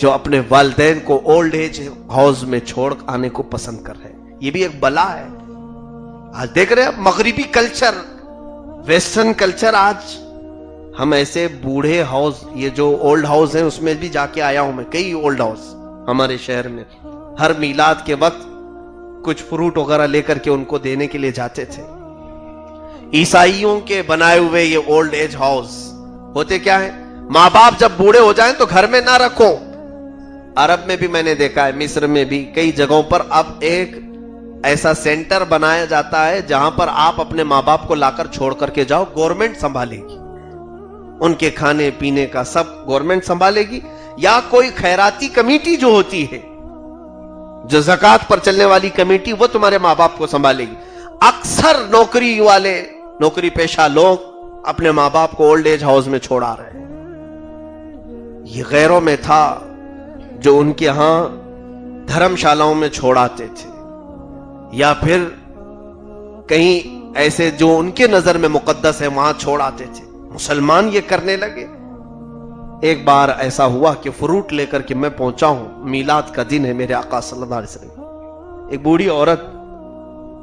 جو اپنے والدین کو اولڈ ایج ہاؤس میں چھوڑ آنے کو پسند کر رہے ہیں. یہ بھی ایک بلا ہے. آج دیکھ رہے ہیں مغربی کلچر, ویسٹرن کلچر. آج ہم ایسے بوڑھے ہاؤس, یہ جو اولڈ ہاؤس ہیں اس میں بھی جا کے آیا ہوں میں, کئی اولڈ ہاؤس ہمارے شہر میں. ہر میلاد کے وقت کچھ فروٹ وغیرہ لے کر کے ان کو دینے کے لیے جاتے تھے. عیسائیوں کے بنائے ہوئے یہ اولڈ ایج ہاؤس ہوتے کیا ہیں, ماں باپ جب بوڑھے ہو جائیں تو گھر میں نہ رکھو. عرب میں بھی میں نے دیکھا ہے, مصر میں بھی کئی جگہوں پر اب ایک ایسا سینٹر بنایا جاتا ہے جہاں پر آپ اپنے ماں باپ کو لا کر چھوڑ کر کے جاؤ, گورنمنٹ سنبھالے گی. ان کے کھانے پینے کا سب گورنمنٹ سنبھالے گی, یا کوئی خیراتی کمیٹی جو ہوتی ہے, جو زکوٰۃ پر چلنے والی کمیٹی, وہ تمہارے ماں باپ کو سنبھالے گی. اکثر نوکری والے, نوکری پیشہ لوگ اپنے ماں باپ کو اولڈ ایج ہاؤس میں چھوڑا رہے ہیں. یہ غیروں میں تھا جو ان کے ہاں دھرم شالاؤں میں چھوڑاتے تھے, یا پھر کہیں ایسے جو ان کے نظر میں مقدس ہے وہاں چھوڑاتے تھے. مسلمان یہ کرنے لگے. ایک بار ایسا ہوا کہ فروٹ لے کر کے میں پہنچا ہوں, میلاد کا دن ہے, میرے آقا صلی اللہ علیہ وسلم. ایک بوڑھی عورت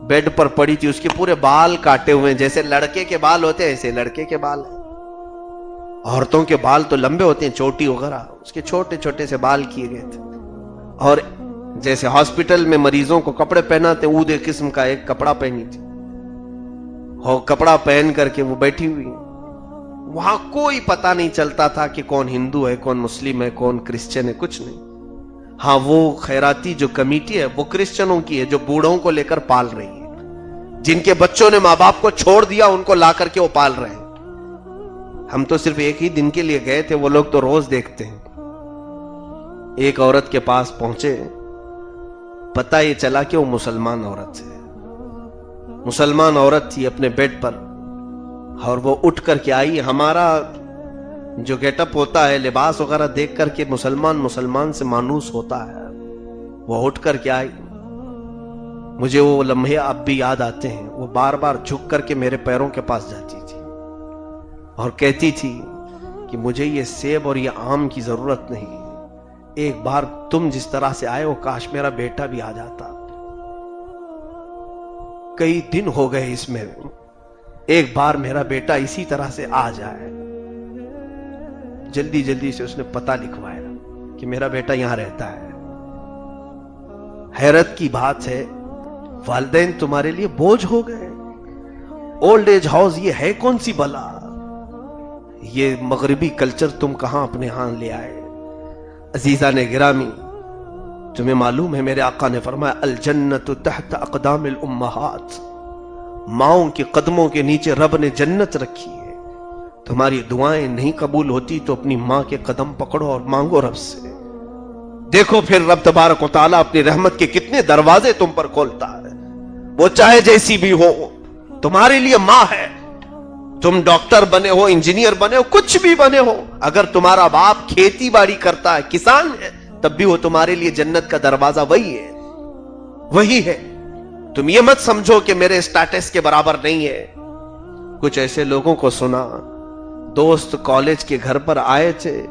بیڈ پر پڑی تھی, اس کے پورے بال کاٹے ہوئے, جیسے لڑکے کے بال ہوتے ہیں ایسے لڑکے کے بال ہیں. عورتوں کے بال تو لمبے ہوتے ہیں, چوٹی وغیرہ, اس کے چھوٹے چھوٹے سے بال کیے گئے تھے. اور جیسے ہاسپٹل میں مریضوں کو کپڑے پہناتے ہیں, اودے قسم کا ایک کپڑا پہنی تھی, اور کپڑا پہن کر کے وہ بیٹھی ہوئی. وہاں کوئی پتہ نہیں چلتا تھا کہ کون ہندو ہے, کون مسلم ہے, کون کرسچن ہے, کچھ نہیں. ہاں وہ خیراتی جو کمیٹی ہے وہ کرسچنوں کی ہے, جو بوڑھوں کو لے کر پال رہی ہے, جن کے بچوں نے ماں باپ کو چھوڑ دیا ان کو لا کر کے وہ پال رہے ہیں. ہم تو صرف ایک ہی دن کے لیے گئے تھے, وہ لوگ تو روز دیکھتے ہیں. ایک عورت کے پاس پہنچے, پتہ یہ چلا کہ وہ مسلمان عورت ہے. مسلمان عورت تھی اپنے بیڈ پر, اور وہ اٹھ کر کے آئی. ہمارا جو گیٹ اپ ہوتا ہے, لباس وغیرہ دیکھ کر کے مسلمان سے مانوس ہوتا ہے. وہ اٹھ کر کے آئی. مجھے وہ لمحے اب بھی یاد آتے ہیں. وہ بار بار جھک کر کے میرے پیروں کے پاس جاتی تھی اور کہتی تھی کہ مجھے یہ سیب اور یہ آم کی ضرورت نہیں, ایک بار تم جس طرح سے آئے ہو کاش میرا بیٹا بھی آ جاتا. کئی دن ہو گئے اس میں, ایک بار میرا بیٹا اسی طرح سے آ جائے. جلدی جلدی سے اس نے پتہ لکھوایا کہ میرا بیٹا یہاں رہتا ہے. حیرت کی بات ہے والدین تمہارے لیے بوجھ ہو گئے. اولڈ ایج ہاؤس یہ ہے کون سی بلا؟ یہ مغربی کلچر تم کہاں اپنے ہاں لے آئے؟ عزیزان گرامی، تمہیں معلوم ہے میرے آقا نے فرمایا الجنت تحت اقدام الامہات، ماؤں کے قدموں کے نیچے رب نے جنت رکھی ہے. تمہاری دعائیں نہیں قبول ہوتی تو اپنی ماں کے قدم پکڑو اور مانگو رب سے. دیکھو پھر رب تبارک و تعالیٰ اپنی رحمت کے کتنے دروازے تم پر کھولتا ہے. وہ چاہے جیسی بھی ہو تمہارے لیے ماں ہے. تم ڈاکٹر بنے ہو، انجینئر بنے ہو، کچھ بھی بنے ہو، اگر تمہارا باپ کھیتی باڑی کرتا ہے، کسان ہے، تب بھی وہ تمہارے لیے جنت کا دروازہ وہی ہے، وہی ہے. تم یہ مت سمجھو کہ میرے اسٹیٹس کے برابر نہیں ہے. کچھ ایسے لوگوں کو سنا، دوست کالج کے گھر پر آئے تھے،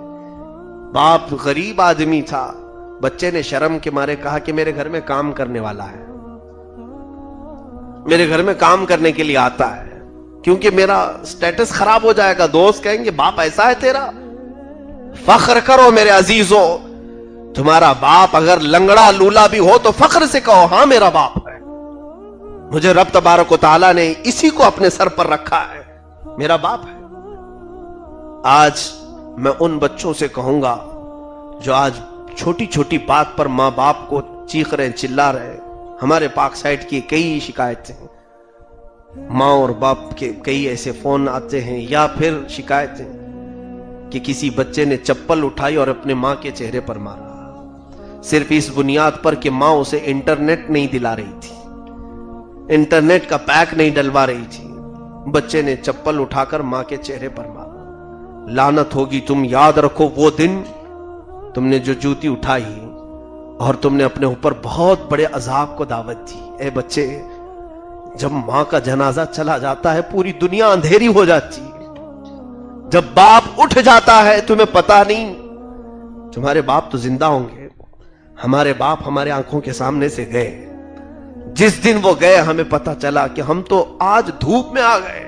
باپ غریب آدمی تھا، بچے نے شرم کے مارے کہا کہ میرے گھر میں کام کرنے والا ہے، میرے گھر میں کام کرنے کے لیے آتا ہے، کیونکہ میرا سٹیٹس خراب ہو جائے گا. دوست کہیں گے باپ ایسا ہے تیرا؟ فخر کرو میرے عزیزو، تمہارا باپ اگر لنگڑا لولا بھی ہو تو فخر سے کہو ہاں میرا باپ ہے. مجھے رب تبارک و تعالیٰ نے اسی کو اپنے سر پر رکھا ہے، میرا باپ ہے. آج میں ان بچوں سے کہوں گا جو آج چھوٹی چھوٹی بات پر ماں باپ کو چیخ رہے، چلا رہے. ہمارے پاک سائٹ کی کئی شکایتیں ہیں، ماں اور باپ کے کئی ایسے فون آتے ہیں یا پھر شکایتیں کہ کسی بچے نے چپل اٹھائی اور اپنے ماں کے چہرے پر مارا، صرف اس بنیاد پر کہ ماں اسے انٹرنیٹ نہیں دلا رہی تھی، انٹرنیٹ کا پیک نہیں ڈلوا رہی تھی. بچے نے چپل اٹھا کر ماں کے چہرے پر مارا. لعنت ہوگی. تم یاد رکھو وہ دن تم نے جو جوتی اٹھائی اور تم نے اپنے اوپر بہت بڑے عذاب کو دعوت دی. اے بچے، جب ماں کا جنازہ چلا جاتا ہے پوری دنیا اندھیری ہو جاتی ہے. جب باپ اٹھ جاتا ہے تمہیں پتا نہیں، تمہارے باپ تو زندہ ہوں گے، ہمارے باپ ہمارے آنکھوں کے سامنے سے گئے. جس دن وہ گئے ہمیں پتا چلا کہ ہم تو آج دھوپ میں آ گئے.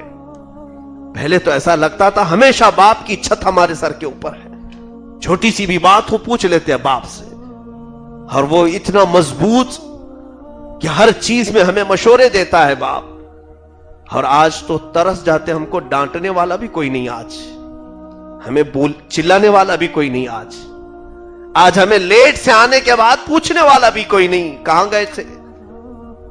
پہلے تو ایسا لگتا تھا ہمیشہ باپ کی چھت ہمارے سر کے اوپر ہے، چھوٹی سی بھی بات ہو پوچھ لیتے ہیں باپ سے، اور وہ اتنا مضبوط کہ ہر چیز میں ہمیں مشورے دیتا ہے باپ. اور آج تو ترس جاتے، ہم کو ڈانٹنے والا بھی کوئی نہیں، آج ہمیں چلانے والا بھی کوئی نہیں، آج ہمیں لیٹ سے آنے کے بعد پوچھنے والا بھی کوئی نہیں کہاں گئے تھے.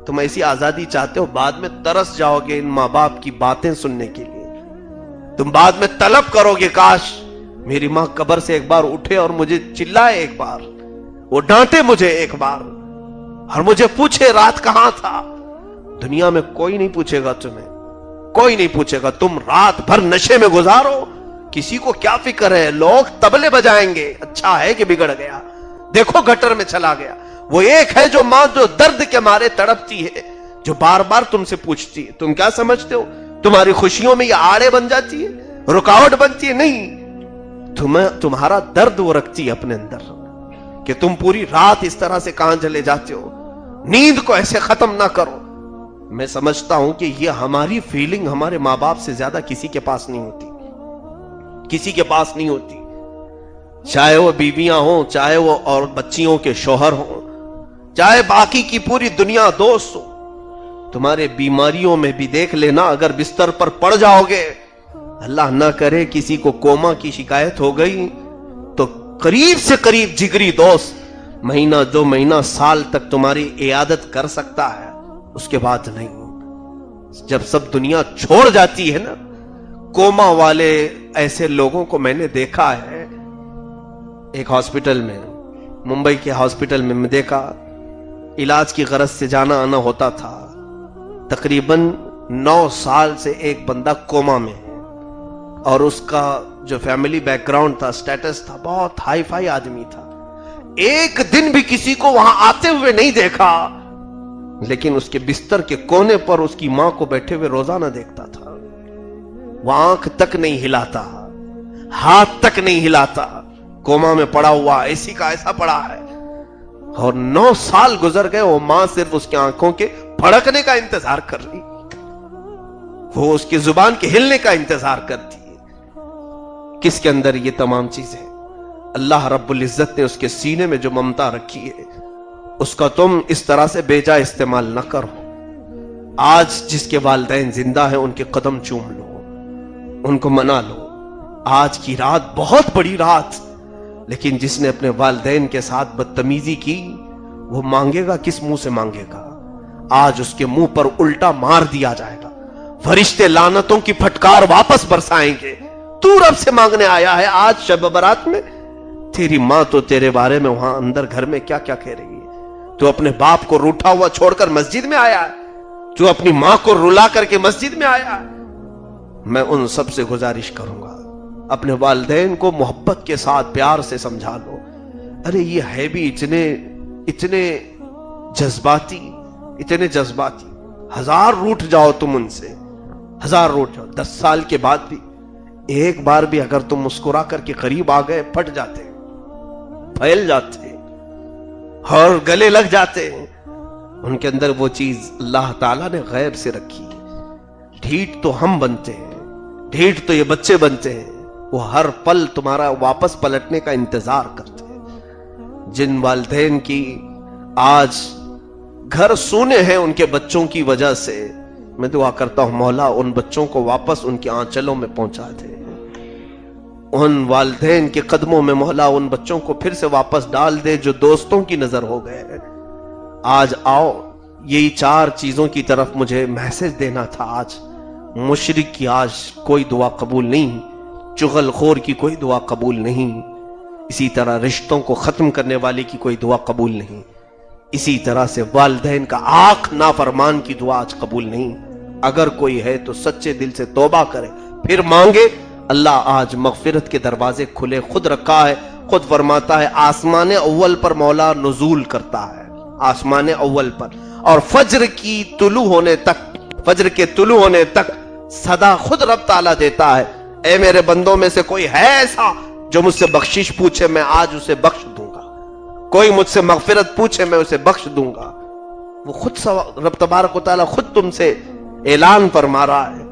تم ایسی آزادی چاہتے ہو، بعد میں ترس جاؤ گے ان ماں باپ کی باتیں سننے کے لیے. تم بعد میں طلب کرو گے کاش میری ماں قبر سے ایک بار اٹھے اور مجھے چلائے ایک بار، وہ ڈانٹے مجھے ایک بار اور مجھے پوچھے رات کہاں تھا. دنیا میں کوئی نہیں پوچھے گا تمہیں، کوئی نہیں پوچھے گا. تم رات بھر نشے میں گزارو، کسی کو کیا فکر ہے. لوگ طبلے بجائیں گے، اچھا ہے کہ بگڑ گیا، دیکھو گٹر میں چلا گیا. وہ ایک ہے جو ماں جو درد کے مارے تڑپتی ہے، جو بار بار تم سے پوچھتی ہے. تم کیا سمجھتے ہو تمہاری خوشیوں میں یہ آڑے بن جاتی ہے، رکاوٹ بنتی ہے؟ نہیں، تمہارا درد وہ رکھتی ہے اپنے اندر کہ تم پوری رات اس طرح سے کہاں چلے جاتے ہو، نیند کو ایسے ختم نہ کرو. میں سمجھتا ہوں کہ یہ ہماری فیلنگ ہمارے ماں باپ سے زیادہ کسی کے پاس نہیں ہوتی، کسی کے پاس نہیں ہوتی. چاہے وہ بیویاں ہوں، چاہے وہ اور بچیوں کے شوہر ہوں، چاہے باقی کی پوری دنیا دوست ہو. تمہارے بیماریوں میں بھی دیکھ لینا، اگر بستر پر پڑ جاؤ گے، اللہ نہ کرے کسی کو کوما کی شکایت ہو گئی تو قریب سے قریب جگری دوست مہینہ 2 مہینہ سال تک تمہاری عیادت کر سکتا ہے، اس کے بعد نہیں. جب سب دنیا چھوڑ جاتی ہے نا، کوما والے ایسے لوگوں کو میں نے دیکھا ہے. ایک ہاسپٹل میں، ممبئی کے ہاسپٹل میں میں دیکھا، علاج کی غرض سے جانا آنا ہوتا تھا. تقریباً 9 سال سے ایک بندہ کوما میں ہے، اور اس کا جو فیملی بیک گراؤنڈ تھا، سٹیٹس تھا، بہت ہائی فائی آدمی تھا. ایک دن بھی کسی کو وہاں آتے ہوئے نہیں دیکھا، لیکن اس کے بستر کے کونے پر اس کی ماں کو بیٹھے ہوئے روزانہ دیکھتا تھا. وہ آنکھ تک نہیں ہلاتا، ہاتھ تک نہیں ہلاتا، کوما میں پڑا ہوا ایسی کا ایسا پڑا ہے. اور 9 سال گزر گئے، وہ ماں صرف اس کی آنکھوں کے پھڑکنے کا انتظار کر رہی، وہ اس کی زبان کے ہلنے کا انتظار کرتی ہے. کس کے اندر یہ تمام چیزیں؟ اللہ رب العزت نے اس کے سینے میں جو ممتا رکھی ہے اس کا تم اس طرح سے بیجا استعمال نہ کرو۔ آج جس کے والدین زندہ ہیں ان کے قدم چوم لو، ان کو منا لو۔ آج کی رات بہت بڑی رات، لیکن جس نے اپنے والدین کے ساتھ بدتمیزی کی وہ مانگے گا کس منہ سے مانگے گا؟ آج اس کے منہ پر الٹا مار دیا جائے گا، فرشتے لعنتوں کی پھٹکار واپس برسائیں گے۔ تو رب سے مانگنے آیا ہے آج شب برات میں؟ تیری ماں تو تیرے بارے میں وہاں اندر گھر میں کیا کیا کہہ رہی ہے؟ تو اپنے باپ کو روٹھا ہوا چھوڑ کر مسجد میں آیا ہے، تو اپنی ماں کو رلا کر کے مسجد میں آیا ہے۔ میں ان سب سے گزارش کروں گا اپنے والدین کو محبت کے ساتھ پیار سے سمجھا لو۔ ارے یہ ہے بھی اتنے جذباتی، ہزار روٹ جاؤ تم ان سے، ہزار روٹ جاؤ، 10 سال کے بعد بھی ایک بار بھی اگر تم مسکرا کر کے قریب آ گئے پھٹ جاتے، پھیل جاتے اور گلے لگ جاتے۔ ان کے اندر وہ چیز اللہ تعالیٰ نے غیب سے رکھی ہے۔ ڈھیٹ تو ہم بنتے ہیں، ڈھیٹ تو یہ بچے بنتے ہیں، وہ ہر پل تمہارا واپس پلٹنے کا انتظار کرتے ہیں۔ جن والدین کی آج گھر سونے ہیں ان کے بچوں کی وجہ سے، میں دعا کرتا ہوں مولا ان بچوں کو واپس ان کے آنچلوں میں پہنچا دے۔ ان والدین کے قدموں میں مولا ان بچوں کو پھر سے واپس ڈال دے جو دوستوں کی نظر ہو گئے ہیں۔ آج آؤ، یہی 4 چیزوں کی طرف مجھے میسج دینا تھا۔ آج مشرک کی آج کوئی دعا قبول نہیں، چغل خور کی کوئی دعا قبول نہیں، اسی طرح رشتوں کو ختم کرنے والے کی کوئی دعا قبول نہیں، اسی طرح سے والدین کا آنکھ نافرمان کی دعا آج قبول نہیں۔ اگر کوئی ہے تو سچے دل سے توبہ کرے پھر مانگے۔ اللہ آج مغفرت کے دروازے کھلے خود رکھا ہے، خود فرماتا ہے آسمان اول پر مولا نزول کرتا ہے، آسمان اول پر، اور فجر کے طلوع ہونے تک صدا خود رب تعالیٰ دیتا ہے۔ اے میرے بندوں میں سے کوئی ہے ایسا جو مجھ سے بخشش پوچھے میں آج اسے بخش دوں گا، کوئی مجھ سے مغفرت پوچھے میں اسے بخش دوں گا۔ وہ خود رب تبارک و تعالیٰ خود تم سے اعلان فرما رہا ہے۔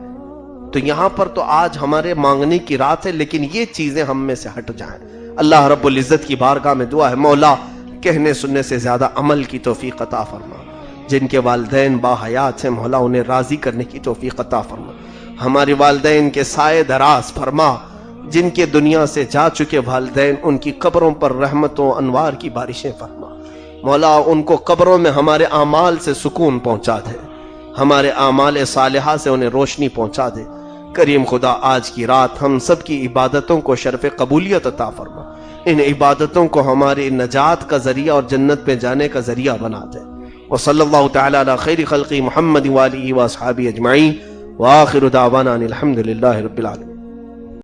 تو یہاں پر تو آج ہمارے مانگنے کی رات ہے، لیکن یہ چیزیں ہم میں سے ہٹ جائیں۔ اللہ رب العزت کی بارگاہ میں دعا ہے مولا کہنے سننے سے زیادہ عمل کی توفیق عطا فرما۔ جن کے والدین با حیات ہیں مولا انہیں راضی کرنے کی توفیق عطا فرما۔ ہمارے والدین کے سائے دراز فرما، جن کے دنیا سے جا چکے والدین ان کی قبروں پر رحمتوں انوار کی بارشیں فرما۔ مولا ان کو قبروں میں ہمارے اعمال سے سکون پہنچا دے، ہمارے اعمال صالحہ سے انہیں روشنی پہنچا دے۔ کریم خدا آج کی رات ہم سب کی عبادتوں کو شرف قبولیت عطا فرما، ان عبادتوں کو ہماری نجات کا ذریعہ اور جنت پہ جانے کا ذریعہ بنا دے۔ وصلی اللہ تعالی علی خیر خلق محمد وآلہ واصحابہ اجمعین، وآخر دعوانا الحمد للہ رب العالمین۔